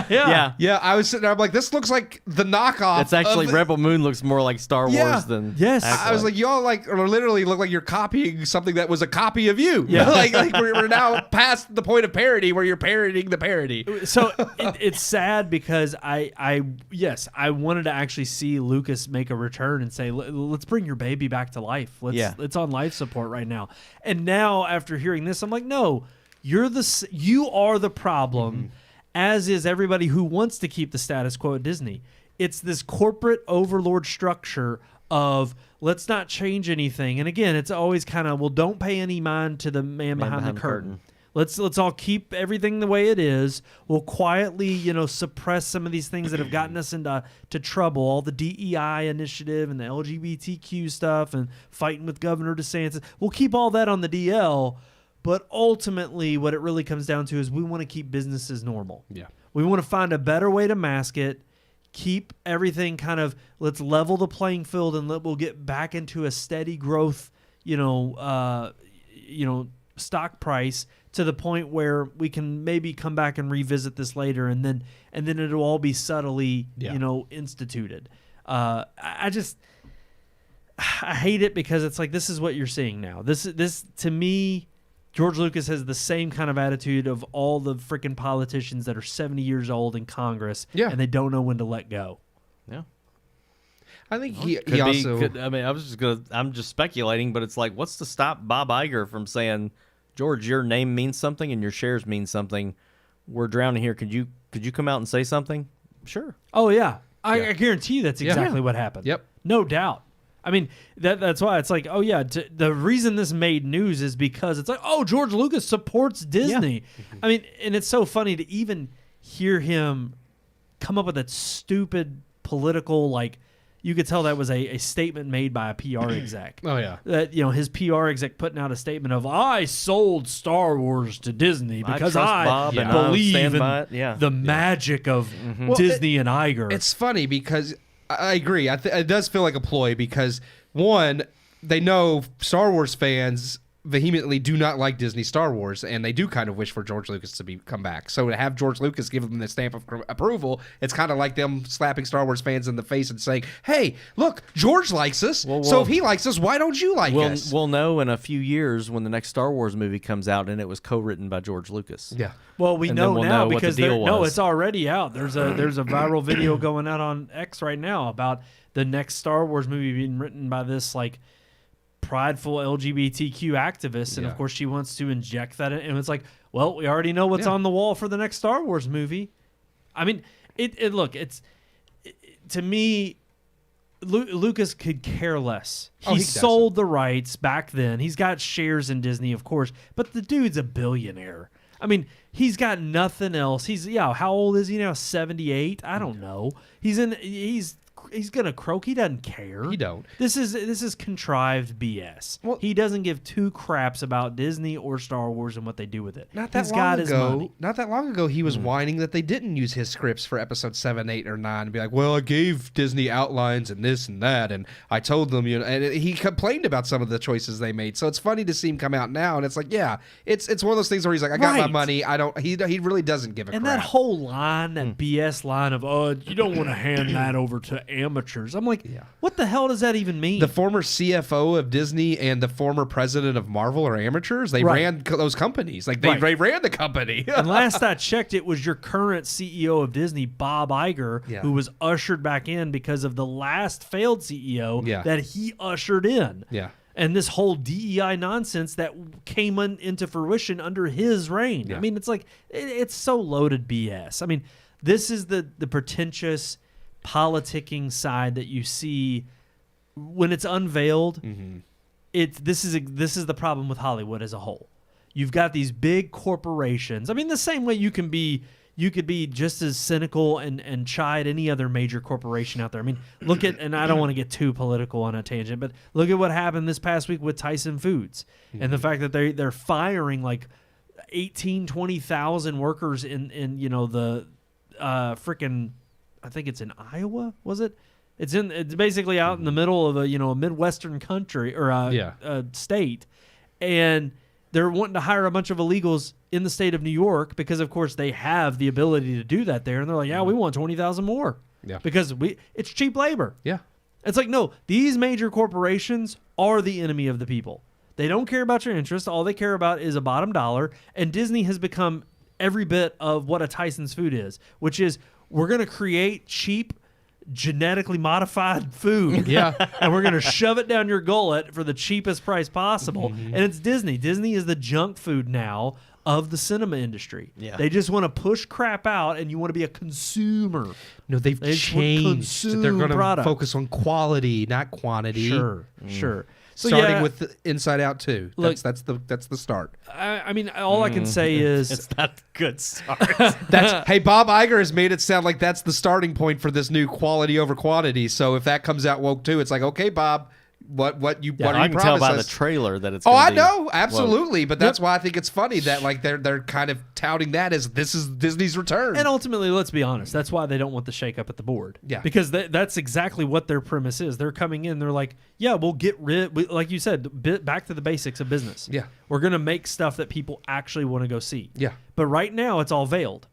Yeah. Yeah, I was sitting there. I'm like, this looks like the knockoff. It's actually of Rebel Moon looks more like Star Yeah. Wars than Yes. I was like, y'all literally look like you're copying something that was a copy of you. Yeah. like we're now past the point of parody where you're parodying the parody. So it's sad because I wanted to actually see Lucas make a return and say, let's bring your baby back to life. It's on life support right now. And now after hearing this, I'm like, no, you are the problem, as is everybody who wants to keep the status quo at Disney. It's this corporate overlord structure of let's not change anything. And again, it's always kind of, well, don't pay any mind to the man behind the curtain. Let's all keep everything the way it is. We'll quietly, suppress some of these things that have gotten us into trouble. All the DEI initiative and the LGBTQ stuff and fighting with Governor DeSantis. We'll keep all that on the DL. But ultimately, what it really comes down to is we want to keep businesses normal. Yeah. We want to find a better way to mask it, keep everything kind of, let's level the playing field, and we'll get back into a steady growth, stock price to the point where we can maybe come back and revisit this later, and then it'll all be subtly, instituted. I hate it because it's like this is what you're seeing now. This to me, George Lucas has the same kind of attitude of all the freaking politicians that are 70 years old in Congress, and they don't know when to let go. Yeah. I think he also. I'm just speculating, but it's like, what's to stop Bob Iger from saying, George, your name means something and your shares mean something. We're drowning here. Could you come out and say something? Sure. Oh yeah, I guarantee you that's exactly what happened. Yep. No doubt. I mean, that's why it's like, oh yeah, the reason this made news is because it's like, oh, George Lucas supports Disney. Yeah. I mean, and it's so funny to even hear him come up with that stupid political, like, you could tell that was a statement made by a PR exec. Oh yeah, that his PR exec putting out a statement of, I sold Star Wars to Disney because I believe in the magic of Disney and Iger. It's funny because I agree. It does feel like a ploy because, one, they know Star Wars fans vehemently do not like Disney Star Wars, and they do kind of wish for George Lucas to come back. So to have George Lucas give them the stamp of approval, it's kind of like them slapping Star Wars fans in the face and saying, hey, look, George likes us, so if he likes us, why don't you like us? We'll know in a few years when the next Star Wars movie comes out and it was co-written by George Lucas. Yeah. Well, we'll know because it's already out. There's a viral video going out on X right now about the next Star Wars movie being written by this like prideful LGBTQ activist, and of course she wants to inject that in, and it's like, well, we already know what's on the wall for the next Star Wars movie. I mean, to me, Lucas could care less. He sold the rights back then. He's got shares in Disney, of course, but the dude's a billionaire. I mean, he's got nothing else. How old is he now? 78? I don't know. He's gonna croak. He doesn't care. He don't. This is contrived BS. Well, he doesn't give two craps about Disney or Star Wars and what they do with it. Not that long ago, he was whining that they didn't use his scripts for episode 7, 8, or 9, and be like, "Well, I gave Disney outlines and this and that, and I told them, And he complained about some of the choices they made. So it's funny to see him come out now, and it's like, yeah, it's one of those things where he's like, I got my money. I don't. He really doesn't give a crap. And that whole line, that BS line of, you don't want to hand that over to amateurs. I'm like, what the hell does that even mean? The former CFO of Disney and the former president of Marvel are amateurs. They ran those companies. Like they ran the company. And last I checked, it was your current CEO of Disney, Bob Iger, who was ushered back in because of the last failed CEO that he ushered in. Yeah. And this whole DEI nonsense that came into fruition under his reign. Yeah. I mean, it's like, it's so loaded BS. I mean, this is the pretentious politicking side that you see when it's unveiled. This is the problem with Hollywood as a whole. You've got these big corporations. I mean, the same way you could be just as cynical and chide any other major corporation out there. I mean, look at, and I don't want to get too political on a tangent, but look at what happened this past week with Tyson Foods and the fact that they're firing like 20,000 workers in the freaking, I think it's in Iowa, was it? It's basically out in the middle of a Midwestern country or a state, and they're wanting to hire a bunch of illegals in the state of New York because, of course, they have the ability to do that there, and they're like, we want 20,000 more, because it's cheap labor. Yeah, it's like, no, these major corporations are the enemy of the people. They don't care about your interests. All they care about is a bottom dollar, and Disney has become every bit of what a Tyson's Food is, which is, we're going to create cheap, genetically modified food. And we're going to shove it down your gullet for the cheapest price possible. And it's Disney. Disney is the junk food now of the cinema industry. They just want to push crap out, and you want to be a consumer. No, they've changed. They're going to focus on quality, not quantity. Sure. So starting with Inside Out 2. That's the start. I mean, all I can say is it's not a good start. Hey, Bob Iger has made it sound like that's the starting point for this new quality over quantity. So if that comes out woke too, it's like, okay, Bob, what are you promising us? I can tell by the trailer that it's. I know, absolutely, but that's why I think it's funny that like they're kind of touting that as this is Disney's return. And ultimately, let's be honest, that's why they don't want the shakeup at the board. Yeah, because that's exactly what their premise is. They're coming in, they're like, we'll get rid, like you said, back to the basics of business. Yeah, we're gonna make stuff that people actually want to go see. Yeah, but right now it's all veiled.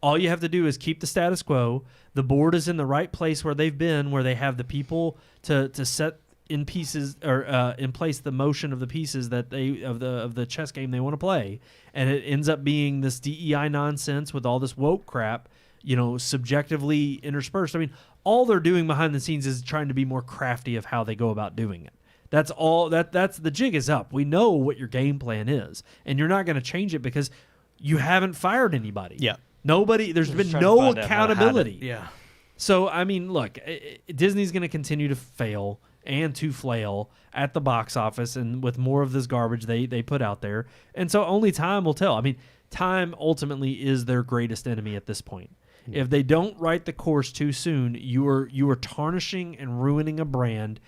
All you have to do is keep the status quo. The board is in the right place where they've been, where they have the people to set in pieces or in place the motion of the pieces that they of the chess game they want to play, and it ends up being this DEI nonsense with all this woke crap, subjectively interspersed. I mean, all they're doing behind the scenes is trying to be more crafty of how they go about doing it. That's all. That's the jig is up. We know what your game plan is, and you're not going to change it because you haven't fired anybody. Yeah. Nobody. There's been trying to no find out how to hide it. accountability. Yeah. So I mean, look, Disney's going to continue to fail and to flail at the box office, and with more of this garbage they put out there. And so only time will tell. I mean, time ultimately is their greatest enemy at this point. If they don't right the course too soon, you are tarnishing and ruining a brand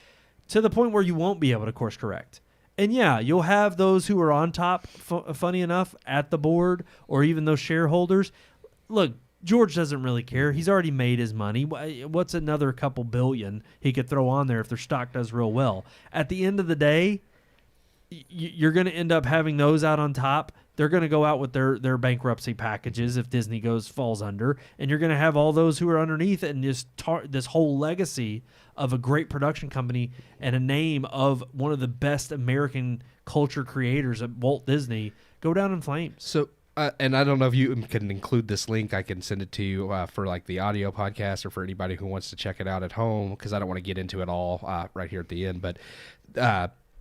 to the point where you won't be able to course correct. And yeah, you'll have those who are on top, funny enough, at the board, or even those shareholders. Look, George doesn't really care. He's already made his money. What's another couple billion he could throw on there if their stock does real well? At the end of the day, you're going to end up having those out on top. They're going to go out with their bankruptcy packages if Disney falls under, and you're going to have all those who are underneath it, and just this whole legacy of a great production company and a name of one of the best American culture creators at Walt Disney go down in flames. So, and I don't know if you can include this link. I can send it to you for like the audio podcast or for anybody who wants to check it out at home, because I don't want to get into it all right here at the end. But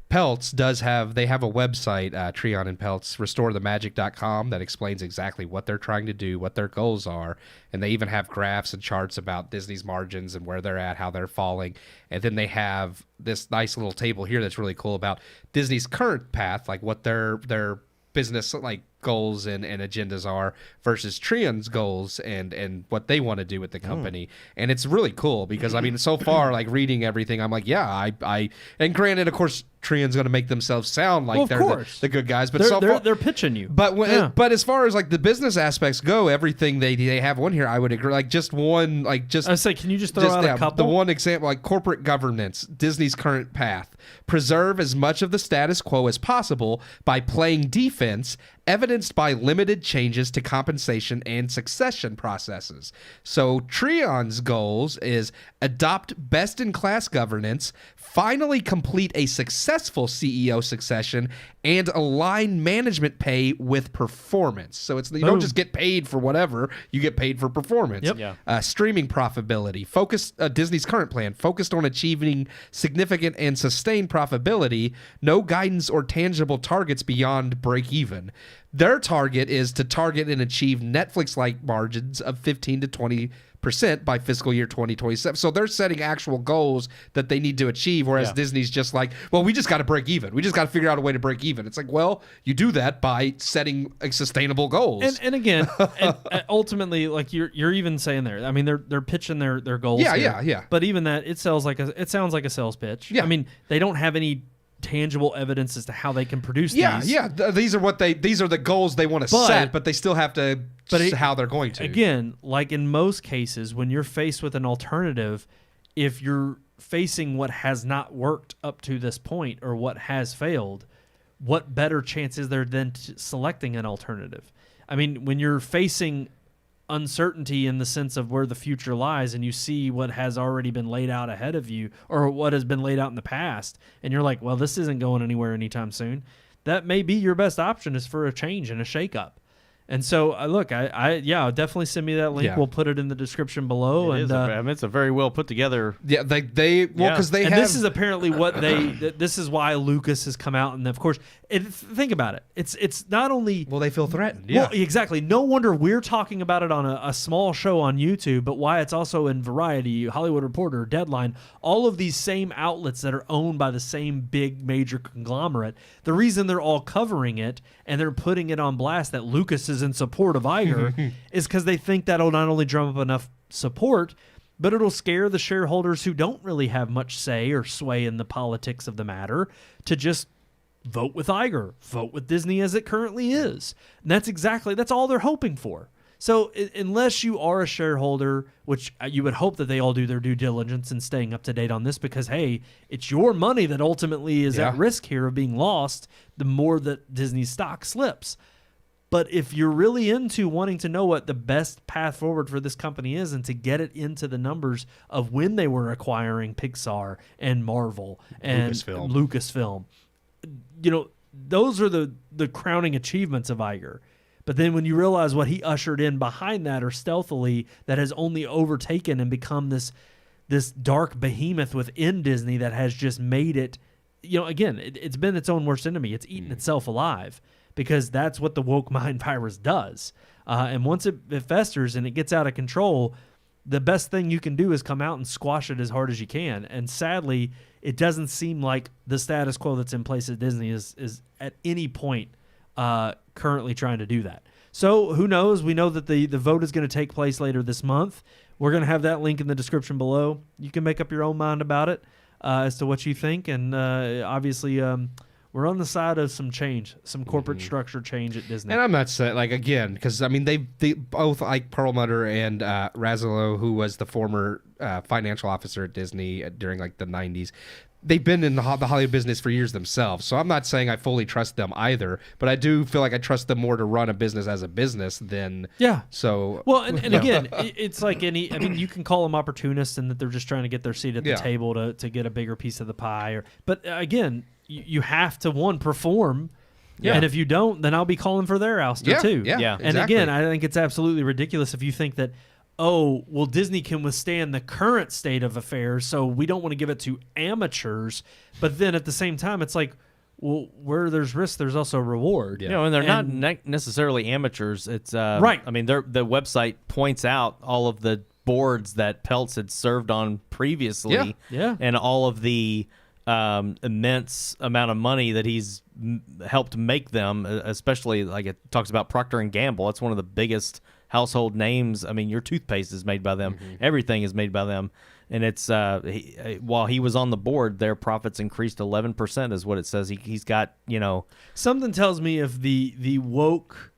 Pelts they have a website, Treon and Pelts, restorethemagic.com, that explains exactly what they're trying to do, what their goals are. And they even have graphs and charts about Disney's margins and where they're at, how they're falling. And then they have this nice little table here that's really cool about Disney's current path, like what their business like goals and agendas are versus Treon's goals and what they want to do with the company. And it's really cool because I mean, so far, like reading everything, I'm like, yeah, I and granted, of course, Treon's going to make themselves sound like they're the good guys, but they're pitching you. But but as far as like the business aspects go, everything they have one here, I would agree. Like just one, like just I was like, can you just throw out a couple? The one example, like corporate governance, Disney's current path: preserve as much of the status quo as possible by playing defense, evidenced by limited changes to compensation and succession processes. So Treon's goals is adopt best-in-class governance, finally complete a successful CEO succession, and align management pay with performance. So it's you don't just get paid for whatever, you get paid for performance. Yep. Yeah. Streaming profitability. Disney's current plan focused on achieving significant and sustained profitability, no guidance or tangible targets beyond break even. Their target is to target and achieve Netflix-like margins of 15 to 20% by fiscal year 2027. So they're setting actual goals that they need to achieve, whereas Disney's just like, well, we just got to break even. We just got to figure out a way to break even. It's like, well, you do that by setting sustainable goals. And again, ultimately, like you're even saying there, I mean, they're pitching their goals. Yeah. But even that, it sounds like a sales pitch. Yeah. I mean, they don't have any tangible evidence as to how they can produce these. These are the goals they want to set, but they still have to how they're going to. Again, like in most cases, when you're faced with an alternative, if you're facing what has not worked up to this point or what has failed, what better chance is there than selecting an alternative? I mean, when you're facing uncertainty in the sense of where the future lies and you see what has already been laid out ahead of you or what has been laid out in the past, and you're like, well, this isn't going anywhere anytime soon, that may be your best option is for a change and a shakeup. And so, look, definitely send me that link. Yeah. We'll put it in the description below. It's a very well put together. Yeah, because they and have. This is apparently what this is why Lucas has come out, and of course, think about it. It's not only they feel threatened. Yeah, well, exactly. No wonder we're talking about it on a small show on YouTube, but why it's also in Variety, Hollywood Reporter, Deadline, all of these same outlets that are owned by the same big major conglomerate. The reason they're all covering it and they're putting it on blast that Lucas is in support of Iger is because they think that'll not only drum up enough support, but it'll scare the shareholders who don't really have much say or sway in the politics of the matter to just vote with Iger, vote with Disney as it currently is. And that's all they're hoping for. So unless you are a shareholder, which you would hope that they all do their due diligence in staying up to date on this because, hey, it's your money that ultimately is at risk here of being lost the more that Disney's stock slips. But if you're really into wanting to know what the best path forward for this company is and to get it into the numbers of when they were acquiring Pixar and Marvel and Lucasfilm, those are the crowning achievements of Iger. But then when you realize what he ushered in behind that, or stealthily, that has only overtaken and become this dark behemoth within Disney that has just made it, again, it's been its own worst enemy. It's eaten itself alive, because that's what the woke mind virus does. And once it festers and it gets out of control, the best thing you can do is come out and squash it as hard as you can. And sadly, it doesn't seem like the status quo that's in place at Disney is at any point currently trying to do that. So who knows? We know that the vote is going to take place later this month. We're going to have that link in the description below. You can make up your own mind about it as to what you think. And obviously, we're on the side of some change, some corporate structure change at Disney. And I'm not saying, again, because, they both, like Perlmutter and Razzolo, who was the former financial officer at Disney during, the 90s, they've been in the Hollywood business for years themselves. So I'm not saying I fully trust them either, but I do feel like I trust them more to run a business as a business than... Yeah. So... Well, and again, it's like you can call them opportunists and that they're just trying to get their seat at the table to get a bigger piece of the pie. But again, you have to, perform. Yeah. And if you don't, then I'll be calling for their ouster too. Yeah. And again, I think it's absolutely ridiculous if you think that, Disney can withstand the current state of affairs, so we don't want to give it to amateurs. But then at the same time, it's like, well, where there's risk, there's also reward. Yeah. And they're not necessarily amateurs. It's right. I mean, the website points out all of the boards that Peltz had served on previously, and all of the immense amount of money that he's helped make them, especially it talks about Procter & Gamble. It's one of the biggest household names. I mean, your toothpaste is made by them. Everything is made by them. And it's while he was on the board, their profits increased 11%, is what it says. He's got, Something tells me if the woke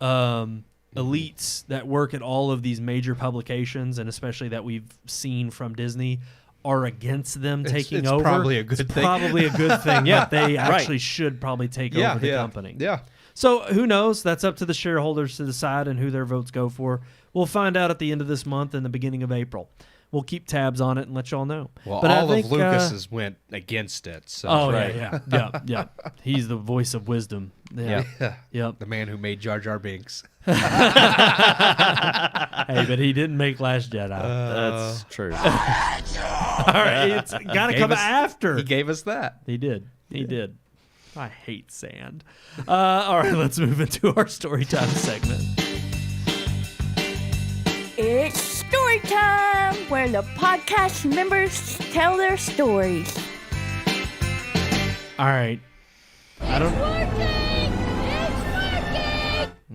elites that work at all of these major publications, and especially that we've seen from Disney, are against them taking over. It's probably a good thing. Probably a good thing that they actually should probably take over the company. Yeah. So who knows? That's up to the shareholders to decide and who their votes go for. We'll find out at the end of this month and the beginning of April. We'll keep tabs on it and let y'all know. Well, but all of Lucas's went against it. So. Yeah. He's the voice of wisdom. Yep. The man who made Jar Jar Binks. Hey, but he didn't make Last Jedi. That's true. All right, it's got to come after. He gave us that. He did. I hate sand. All right, let's move into our story time segment. It's story time, where the podcast members tell their stories. All right. It's working!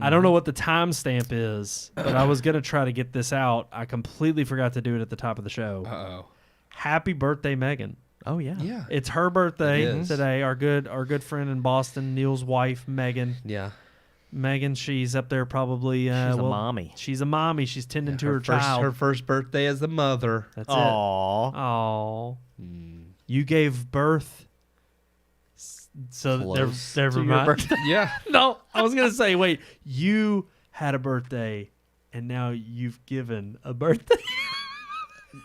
I don't know what the timestamp is, but I was going to try to get this out. I completely forgot to do it at the top of the show. Uh-oh. Happy birthday, Megan. Oh, yeah. Yeah. It's her birthday today. Our good friend in Boston, Neil's wife, Megan. Yeah. Megan, she's up there probably. She's a mommy. She's a mommy. She's tending to her child. Her first birthday as the mother. That's it. Aww. You gave birth. So never mind. Yeah. No, I was gonna say, wait, you had a birthday, and now you've given a birthday.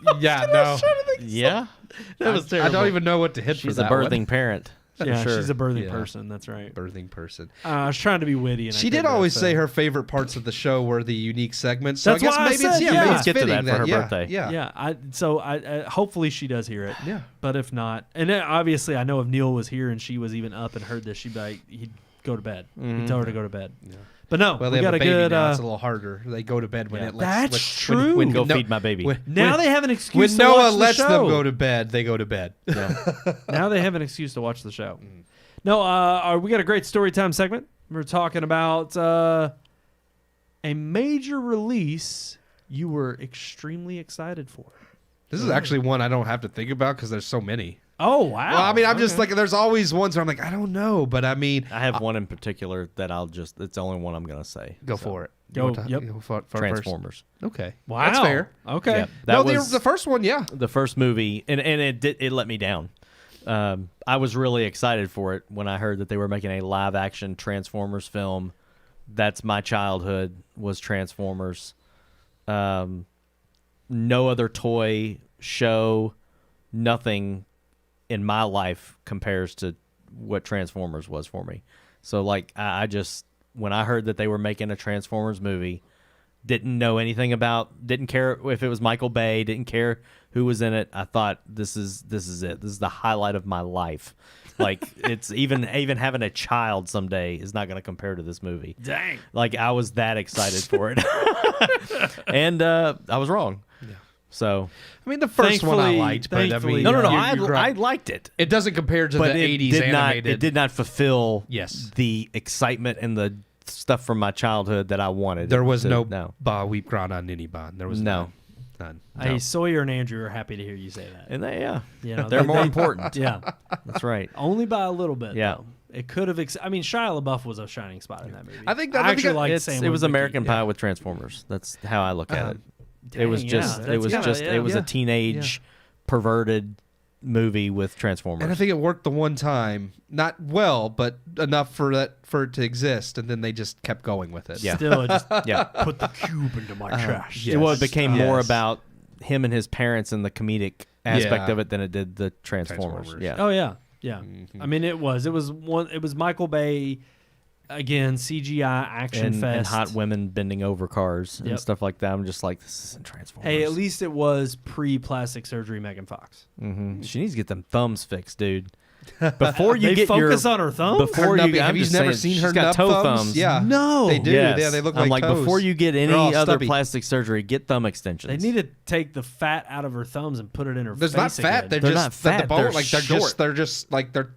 No. Yeah. That was terrible. I don't even know what to hit for She's a that birthing one. parent. Yeah, sure. she's a birthing person. That's right. Birthing person. I was trying to be witty. And she did always say her favorite parts of the show were the unique segments. So That's I guess why I maybe said, maybe it's get to fitting that for her birthday. Yeah. I hopefully she does hear it. Yeah. But if not, and then obviously I know if Neil was here and she was even up and heard this, she'd be like, he'd go to bed. He'd tell her to go to bed. Yeah. But no, well, we they got have a baby good. now. It's a little harder. They go to bed when it lets. That's true. When go feed my baby. Now they have an excuse. When to Noah watch lets the show. them go to bed, they go to bed. Yeah. Now they have an excuse to watch the show. No, we got a great story time segment. We're talking about a major release you were extremely excited for. This is actually one I don't have to think about because there's so many. Oh, wow. Well, I mean, I'm just like, there's always ones where I'm like, I don't know, but I mean, I have one in particular that it's the only one I'm going to say. go for it. Go, You yep. go for Transformers. First. Okay. Wow. That's fair. Okay. Yeah, No, that was the first one, yeah. the first movie, and it let me down. I was really excited for it when I heard that they were making a live-action Transformers film that's my childhood was Transformers. No other toy, show, nothing in my life compares to what Transformers was for me. So like I just, when I heard that they were making a Transformers movie, didn't know anything about, didn't care if it was Michael Bay, didn't care who was in it. I thought this is it. This is the highlight of my life. Like it's even having a child someday is not going to compare to this movie. Dang. Like I was that excited for it. And I was wrong. Yeah. So I mean, the first one I Thankfully- liked, but I thankfully, mean, no, you're I right. liked it. It doesn't compare to But the it 80s did animated. not. It did not fulfill Yes. the excitement and the stuff from my childhood that I wanted. There was to- no Ba Weep Gran on Ninny Bon. There was No. none. Hey, Sawyer and Andrew are happy to hear you say that. And they, You know, they're more they- important. Yeah, That's right. only by a little bit. Yeah. though. It could have. I mean, Shia LaBeouf was a shining spot in that movie. I think I actually like It's- it was American Pie with Transformers. That's how I look at it. It was Dang, just. yeah, It was that's just. kinda- It was yeah. a teenage, perverted movie with Transformers. And I think it worked the one time, not well, but enough for it to exist, and then they just kept going with it. Yeah. Still, just yeah. put the cube into my trash. yes. Well, it became more Yes. about him and his parents and the comedic aspect Yeah. of it than it did the Transformers. Transformers. Yeah. Oh yeah, yeah. Mm-hmm. I mean, it was one. It was Michael Bay, again, CGI action And fest. hot women bending over cars Yep. and stuff like that. I'm just like, this isn't Transformers. Hey, at least it was pre-plastic surgery Megan Fox. She needs to get them thumbs fixed, dude. Before you They get focus your on her thumbs? Before Her you, nubby- I'm have you just never saying, seen her she's got nub toe thumbs? thumbs. Yeah, No. they do. Yes. Yeah, they look I'm like toes. before you get any They're all other stubby. plastic surgery, get thumb extensions. They need to take the fat out of her thumbs and put it in her There's face not fat. again. They're just not fat, The bone, they're like they're short. just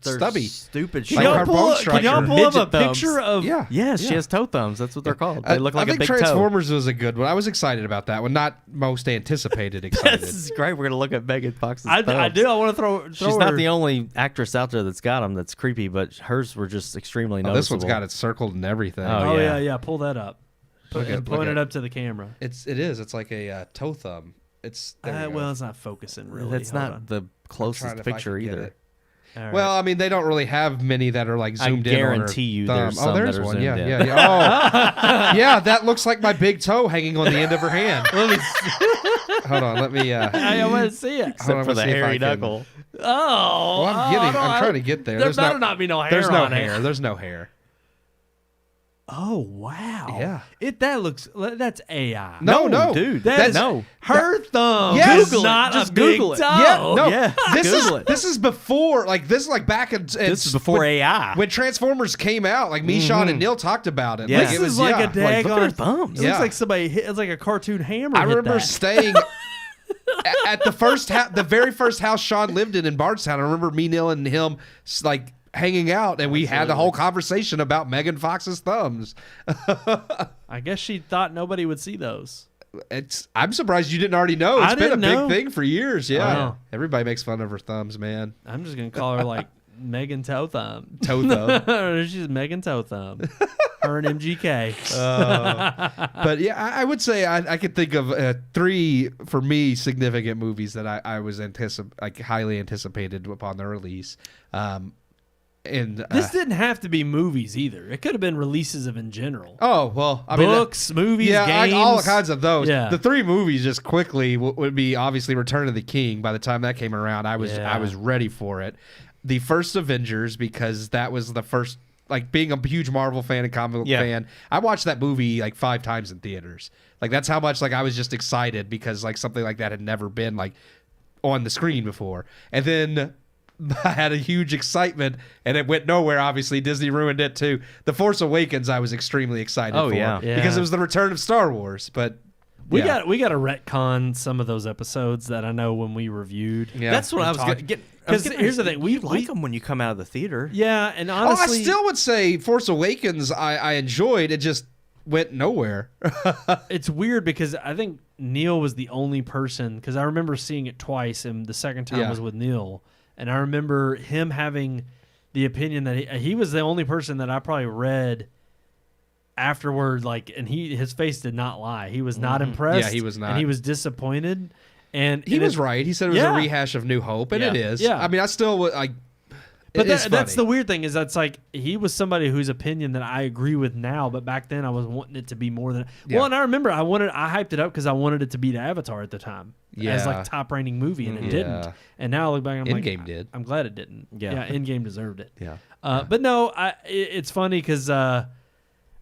stubby. Stupid. Like Can y'all her pull, bone up, can y'all structure. pull up a Midget thumbs. picture of? Yeah. Yes, Yeah. she has toe thumbs. That's what they're called. They look like I a think big toe. Transformers was a good one. I was excited about that one. Not most anticipated excited. This is great. We're gonna look at Megan Fox's I thumbs. do. I want to throw She's her. not the only actress out there that's got them that's creepy, but hers were just extremely Oh, noticeable. this one's got it circled and everything. Oh, Oh yeah. yeah, pull that up. Look And at- point look it at- up to the camera. It is. It's like a toe thumb. It's there we go. Well, it's not focusing really. That's Hold not on. the Trying closest if I picture can get either. it. All right. Well, I mean, they don't really have many that are like I zoomed in. guarantee you there's Oh, some there's that are one. zoomed Yeah, in. yeah, yeah. Oh, yeah. That looks like my big toe hanging on the end of her hand. Hold on. Let me. I want to see it. Except for the hairy knuckle. Oh, Well, I'm trying to get there. There There's better not be no hair There's no on it. hair. There's no hair. Oh wow. Yeah. That's AI. No, dude. That's no. her thumb. Yes. Is not Just a big Google it. toe. Yeah, no. Yeah, Google it. This is before, like this is like back in. This is before AI. when Transformers came out. Like me, Sean, and Neil talked about it. Yeah. Like, This it was is like yeah. a Like, look at her daggone thumbs. It Yeah. looks like somebody hit. It's like a cartoon hammer. I hit remember that. staying at the the very first house Sean lived in Bardstown. I remember me, Neil, and him like hanging out, and we had the whole conversation about Megan Fox's thumbs. I guess she thought nobody would see those. I'm surprised you didn't already know. I It's been a didn't big know. thing for years. Yeah, Wow. everybody makes fun of her thumbs, man. I'm just gonna call her like Megan Toe Thumb. Toe thumb. She's Megan Toe Thumb. Her and MGK. But yeah, I would say I could think of 3 for me significant movies that I was highly anticipated upon their release. And This didn't have to be movies either. It could have been releases of in general. oh well, I mean, Books, movies, yeah, games. all kinds of those. Yeah. The 3 movies just quickly would be obviously Return of the King. By the time that came around, I was ready for it. The first Avengers, because that was the first. Like being a huge Marvel fan and comic book fan, I watched that movie like 5 times in theaters. Like that's how much like I was just excited because like something like that had never been like on the screen before. And then I had a huge excitement and it went nowhere. Obviously, Disney ruined it too. The Force Awakens, I was extremely excited for Yeah. because it was the return of Star Wars. But We got to retcon some of those episodes that I know when we reviewed. Yeah. That's what I was talk- going to get. Because here's the thing, we like them when you come out of the theater. Yeah, and Oh, honestly, I still would say Force Awakens I enjoyed. It just went nowhere. it's weird because I think Neil was the only person, because I remember seeing it twice, and the second time Yeah. was with Neil, and I remember him having the opinion that he was the only person that I probably read afterward, like, and his face did not lie. He was not impressed. Yeah, he was not. and he was disappointed. And He was right. He said it was Yeah. a rehash of New Hope, and Yeah. it is. Yeah. I mean, I still would like. But It is that's funny. the weird thing is that's like he was somebody whose opinion that I agree with now, but back then I was wanting it to be more than. Yeah. Well, and I remember I hyped it up because I wanted it to beat Avatar at the time as Yeah. like top rating movie, and it Yeah. didn't. And now I look back, and I'm like, Endgame did. I'm glad it didn't. Yeah. Endgame deserved it. Yeah. But no, it's funny because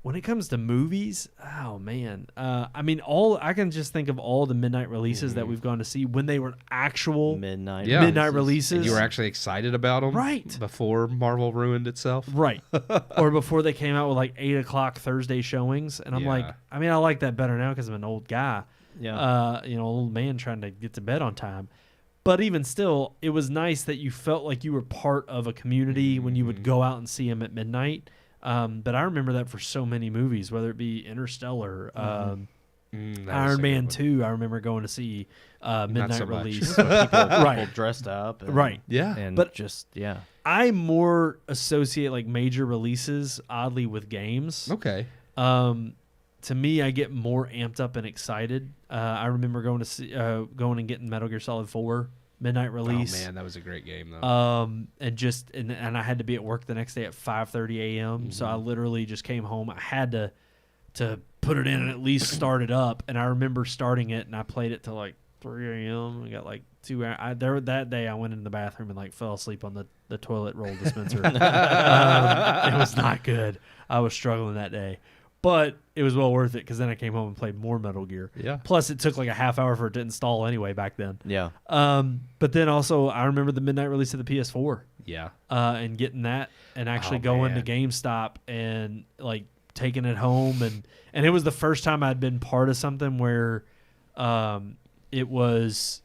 when it comes to movies, oh man, I mean, I can just think of all the midnight releases that we've gone to see when they were actual Midnight. Yeah. midnight releases. And you were actually excited about them, Right. Before Marvel ruined itself. Right. Or before they came out with like 8 o'clock Thursday showings. And I'm Yeah. like, I mean, I like that better now because I'm an old guy. Yeah. Old man trying to get to bed on time. But even still, it was nice that you felt like you were part of a community when you would go out and see them at midnight. But I remember that for so many movies, whether it be Interstellar, That was a Iron good Man one. 2. I remember going to see midnight so much. release. People dressed up. And, Right. Yeah. And But- just, yeah. I more associate like major releases oddly with games. Okay. To me, I get more amped up and excited. I remember going and getting Metal Gear Solid 4 midnight release. Oh man, that was a great game though. And I had to be at work the next day at 5:30 a.m. So I literally just came home. I had to put it in and at least start it up. And I remember starting it, and I played it till like 3 a.m. I got like 2 hours. That day I went in the bathroom and like fell asleep on the toilet roll dispenser. It was not good. I was struggling that day. But it was well worth it because then I came home and played more Metal Gear. Yeah. Plus, it took like a half hour for it to install anyway back then. Yeah. But then also, I remember the midnight release of the PS4 Yeah. and getting that and actually Oh, going to man. GameStop and like taking it home. And it was the first time I'd been part of something where it was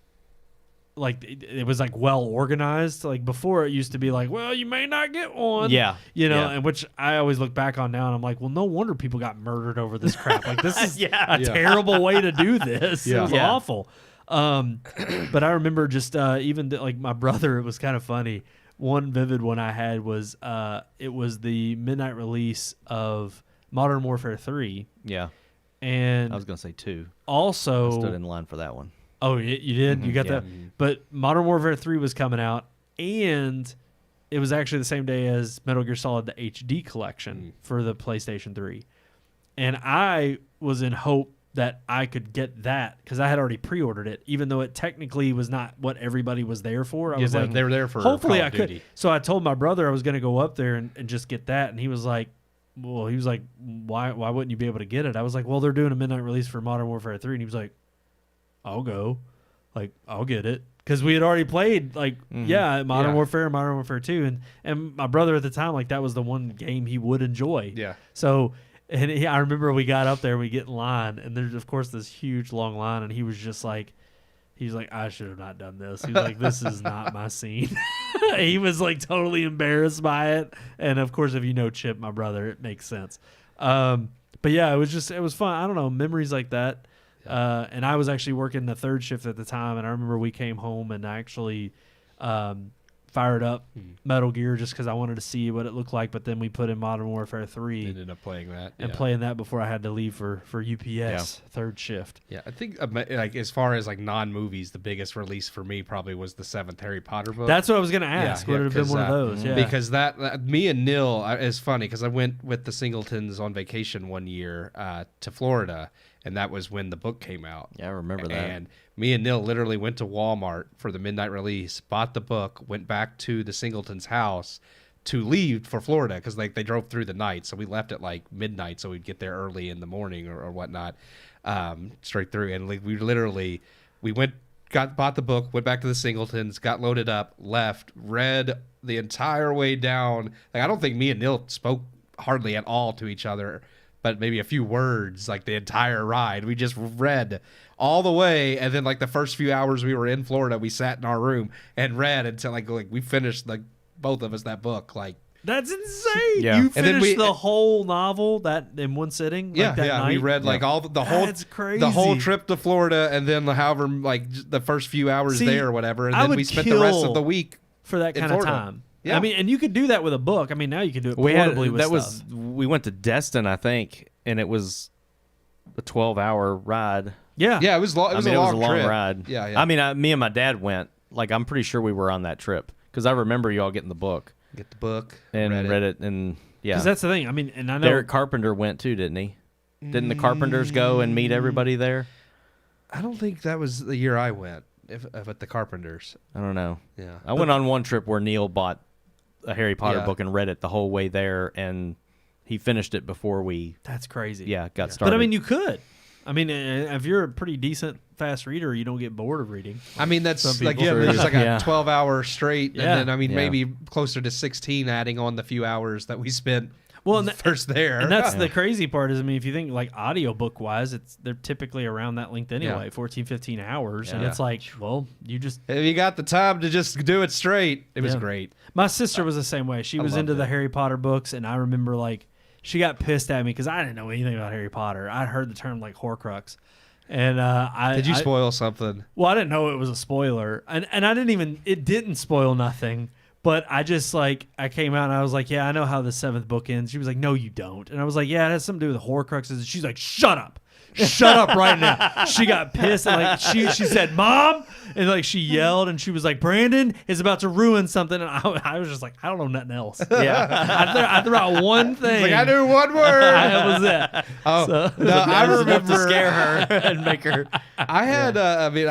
like it was like well organized. Like before, it used to be like, well, you may not get one. Yeah. Yeah. And which I always look back on now, and I'm like, well, no wonder people got murdered over this crap. Like this is Yeah. a terrible way to do this. It Yeah. was Yeah. awful. But I remember just like my brother. It was kind of funny. One vivid one I had was it was the midnight release of Modern Warfare 3, Yeah. and I was going to say 2. also I stood in line for that one. Oh, you did? You got yeah. that? But Modern Warfare 3 was coming out, and it was actually the same day as Metal Gear Solid, the HD collection for the PlayStation 3. And I was in hope that I could get that because I had already pre-ordered it, even though it technically was not what everybody was there for. I was like, they were there for hopefully Call I of could. Duty. So I told my brother I was going to go up there and just get that, and he was like, why wouldn't you be able to get it? I was like, well, they're doing a midnight release for Modern Warfare 3, and he was like, I'll go. Like, I'll get it. Because we had already played, like, Modern Warfare and Modern Warfare 2. And my brother at the time, like, that was the one game he would enjoy. Yeah. So, I remember we got up there, we get in line, and there's, of course, this huge long line, and he was just like, I should have not done this. He was like, this is not my scene. He was, like, totally embarrassed by it. And, of course, if you know Chip, my brother, it makes sense. But, yeah, it was fun. I don't know, memories like that. And I was actually working the third shift at the time, and I remember we came home and I actually fired up Metal Gear just because I wanted to see what it looked like. But then we put in Modern Warfare 3 Ended up playing that. and Yeah. playing that before I had to leave for UPS third shift. Yeah, I think like as far as like non-movies, the biggest release for me probably was the 7th Harry Potter book. That's what I was going to ask. Would it have been 'cause, one of those? Yeah. Because that me and Neil is funny because I went with the Singletons on vacation one year to Florida, and that was when the book came out. Yeah, I remember that. And me and Neil literally went to Walmart for the midnight release, bought the book, went back to the Singletons' house to leave for Florida because like they drove through the night, so we left at like midnight so we'd get there early in the morning or whatnot, straight through. And like we bought the book, went back to the Singletons, got loaded up, left, read the entire way down. Like I don't think me and Neil spoke hardly at all to each other, but maybe a few words like the entire ride. We just read all the way, and then like the first few hours we were in Florida, we sat in our room and read until like we finished like both of us that book. Like That's insane. Yeah. You And then finished we- the whole novel that in one sitting? Like yeah, that yeah. night? We read like all the whole That's crazy. the whole trip to Florida, and then however like the first few hours See, there or whatever, and I then would we spent the rest kill of the week. for that in kind of Florida. time. Yeah. I mean, and you could do that with a book. I mean, now you can do it We had portably with stuff. we went to Destin, I think, and it was a 12-hour ride. Yeah. Yeah, it was long. It was, I mean, a, long it was a long trip. ride. Yeah, yeah. I mean, me and my dad went. Like, I'm pretty sure we were on that trip because I remember y'all getting the book. Get the book and read it, and yeah. Because that's the thing. I mean, and I know Derek Carpenter went too, didn't he? Didn't the Carpenters go and meet everybody there? I don't think that was the year I went. If at the Carpenters, I don't know. Yeah, I went on one trip where Neil bought a Harry Potter Yeah. book and read it the whole way there, and he finished it before we that's crazy. got started. But I mean, you could. I mean, if you're a pretty decent fast reader, you don't get bored of reading. I mean, that's Some like people- it's like Yeah. a 12-hour straight, Yeah. and then I mean Yeah. maybe closer to 16, adding on the few hours that we spent. Well, and first there, And that's the crazy part is, I mean, if you think like audiobook wise, they're typically around that length anyway, 14, 15 hours. And Yeah. it's like, well, you just. if you got the time to just do it straight, it was Yeah. great. My sister was the same way. She was loved into the it. Harry Potter books, and I remember like she got pissed at me because I didn't know anything about Harry Potter. I'd heard the term like Horcrux. And Did you spoil something? Well, I didn't know it was a spoiler, and I didn't even. It didn't spoil nothing, but I just like I came out and I was like, yeah, I know how the 7th book ends. She was like, no, you don't, and I was like, yeah, it has something to do with Horcruxes. And she's like, shut up right now. She got pissed and like she said, Mom, and like she yelled and she was like, Brandon is about to ruin something, and I was just like, I don't know nothing else. yeah. I threw out one thing. Like I knew one word. That was it. Oh So- no, I Enough to remember. scare her and make her. I had. I mean,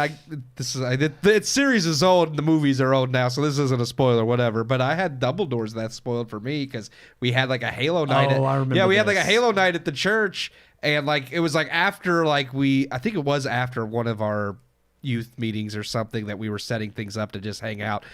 the series is old and the movies are old now, so this isn't a spoiler, whatever. But I had Dumbledore's that spoiled for me because we had like a Halo night. Oh, I remember Yeah, we had like a this. Halo night at the church, and like it was like after like I think it was after one of our youth meetings or something that we were setting things up to just hang out.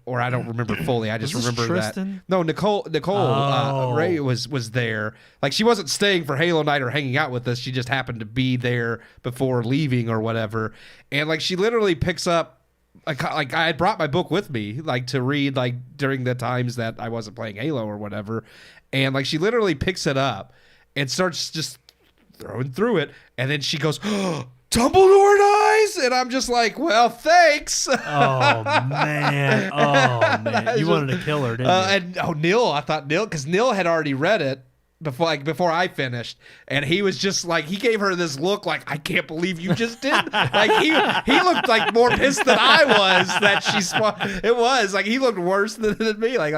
Or I don't remember fully. I just Was this remember Tristan? that. No, Nicole Oh. Ray was there. Like she wasn't staying for Halo night or hanging out with us. She just happened to be there before leaving or whatever. And like she literally picks up like I had brought my book with me like to read like during the times that I wasn't playing Halo or whatever. And like she literally picks it up and starts just throwing through it, and then she goes, oh, Dumbledore dies, and I'm just like, well, thanks. Oh man! You wanted to kill her, didn't you? And Neil, I thought because Neil had already read it before I finished, and he was just like, he gave her this look like, I can't believe you just did. Like he looked like more pissed than I was that it was like he looked worse than me. Like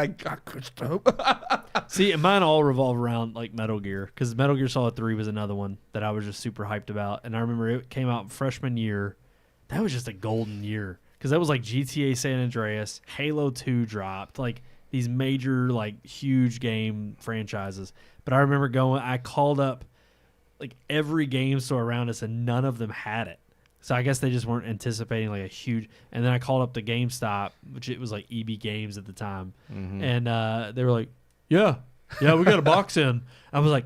See, and mine all revolve around like Metal Gear, because Metal Gear Solid 3 was another one that I was just super hyped about, and I remember it came out freshman year. That was just a golden year because that was like GTA San Andreas, Halo 2 dropped, like these major like huge game franchises. But I remember I called up like every game store around us, and none of them had it. So I guess they just weren't anticipating like a huge. And then I called up the GameStop, which it was like EB Games at the time, and they were like, "Yeah, we got a box in." I was like,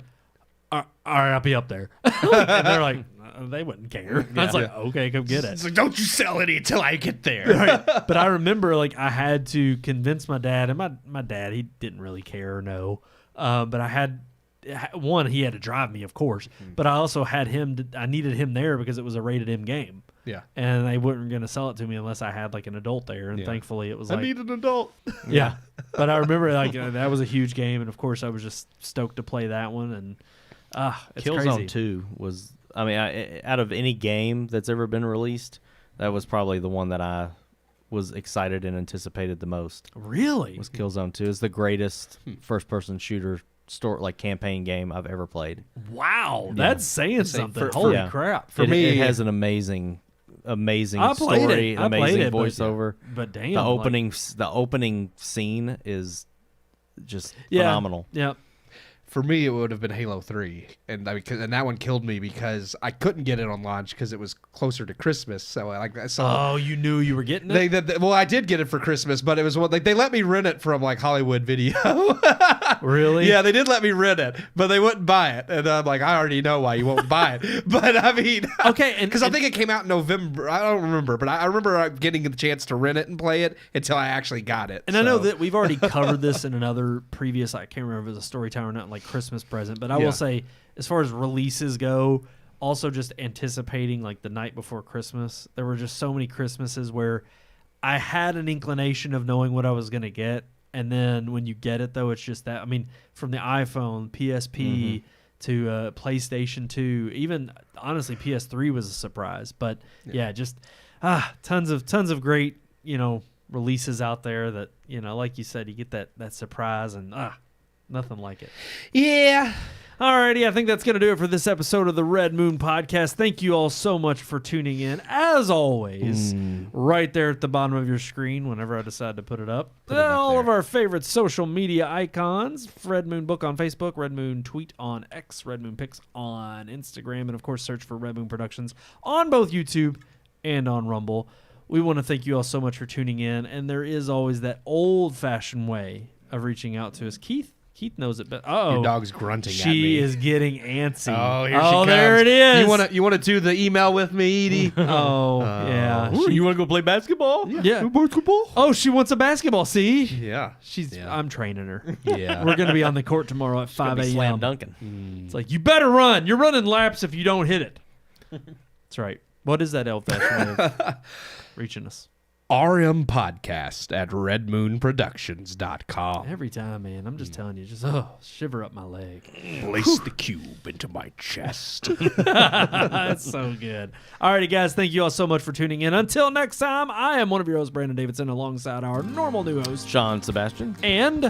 "All right, I'll be up there." And they're like, "They wouldn't care." I was like, "Okay, come get it." it's like, don't you sell any until I get there. Right. But I remember like I had to convince my dad, and my dad, he didn't really care or know. But I had he had to drive me, of course, but I also had I needed him there because it was a rated M game. Yeah. And they weren't going to sell it to me unless I had like an adult there. And thankfully it was like, I need an adult. yeah. But I remember like that was a huge game. And of course I was just stoked to play that one. And it's Killzone crazy. 2 was, I mean, out of any game that's ever been released, that was probably the one that I was excited and anticipated the most. Really? Was Killzone 2. It's the greatest first-person shooter campaign game I've ever played. Wow. That's saying something. for- Holy yeah. crap. For me, it has an amazing I played story, it. an I played amazing it, but- voiceover. But damn. The like- opening scene is just yeah, phenomenal. Yeah. For me, it would have been Halo 3, and and that one killed me because I couldn't get it on launch because it was closer to Christmas. So I saw. Oh, you knew you were getting it? Well, I did get it for Christmas, but it was like they let me rent it from like Hollywood Video. Really? Yeah, they did let me rent it, but they wouldn't buy it, and I'm like, I already know why you won't buy it. But I mean, Okay, and because I think it came out in November. I don't remember, but I remember getting the chance to rent it and play it until I actually got it. And I know So, that we've already covered this in another previous, I can't remember if it was a story time or not, like Christmas present. But I Yeah. will say, as far as releases go, also just anticipating like the night before Christmas, there were just so many Christmases where I had an inclination of knowing what I was going to get. And then when you get it, though, it's just that. I mean, from the iPhone, PSP to PlayStation 2, even honestly, PS3 was a surprise. But yeah, just tons of great, releases out there that, like you said, you get that surprise and nothing like it. Yeah. Alrighty, I think that's going to do it for this episode of the Red Moon Podcast. Thank you all so much for tuning in. As always, right there at the bottom of your screen, whenever I decide to put it up, all of our favorite social media icons. Red Moon Book on Facebook, Red Moon Tweet on X, Red Moon Pics on Instagram, and of course, search for Red Moon Productions on both YouTube and on Rumble. We want to thank you all so much for tuning in, and there is always that old-fashioned way of reaching out to us. Keith knows it, but Your dog's grunting at me. She is getting antsy. Oh, here she comes. There it is. You want to do the email with me, Edie? Yeah. You want to go play basketball? Yeah. Basketball? Oh, she wants a basketball. See? Yeah. I'm training her. Yeah. We're going to be on the court tomorrow at 5 a.m. Slam dunking. It's like, you better run. You're running laps if you don't hit it. That's right. What is that old-fashioned way of reaching us? RMPodcast at redmoonproductions.com. Every time, man. I'm just telling you, just shiver up my leg. Place the cube into my chest. That's so good. Alrighty, guys. Thank you all so much for tuning in. Until next time, I am one of your hosts, Brandon Davidson, alongside our normal new host, Sean Sebastian. And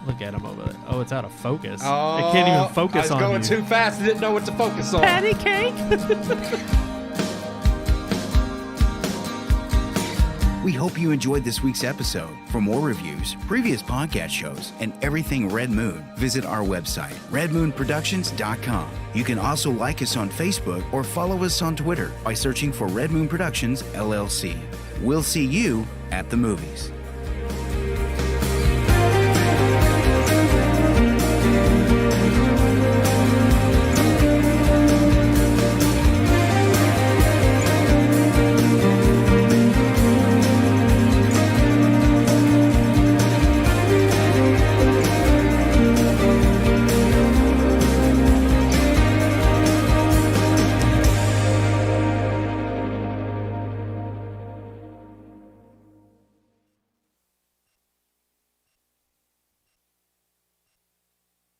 look at him over there. Oh, it's out of focus. It can't even focus on you. I was going too fast. I didn't know what to focus on. Patty cake. We hope you enjoyed this week's episode. For more reviews, previous podcast shows, and everything Red Moon, visit our website, redmoonproductions.com. You can also like us on Facebook or follow us on Twitter by searching for Red Moon Productions, LLC. We'll see you at the movies.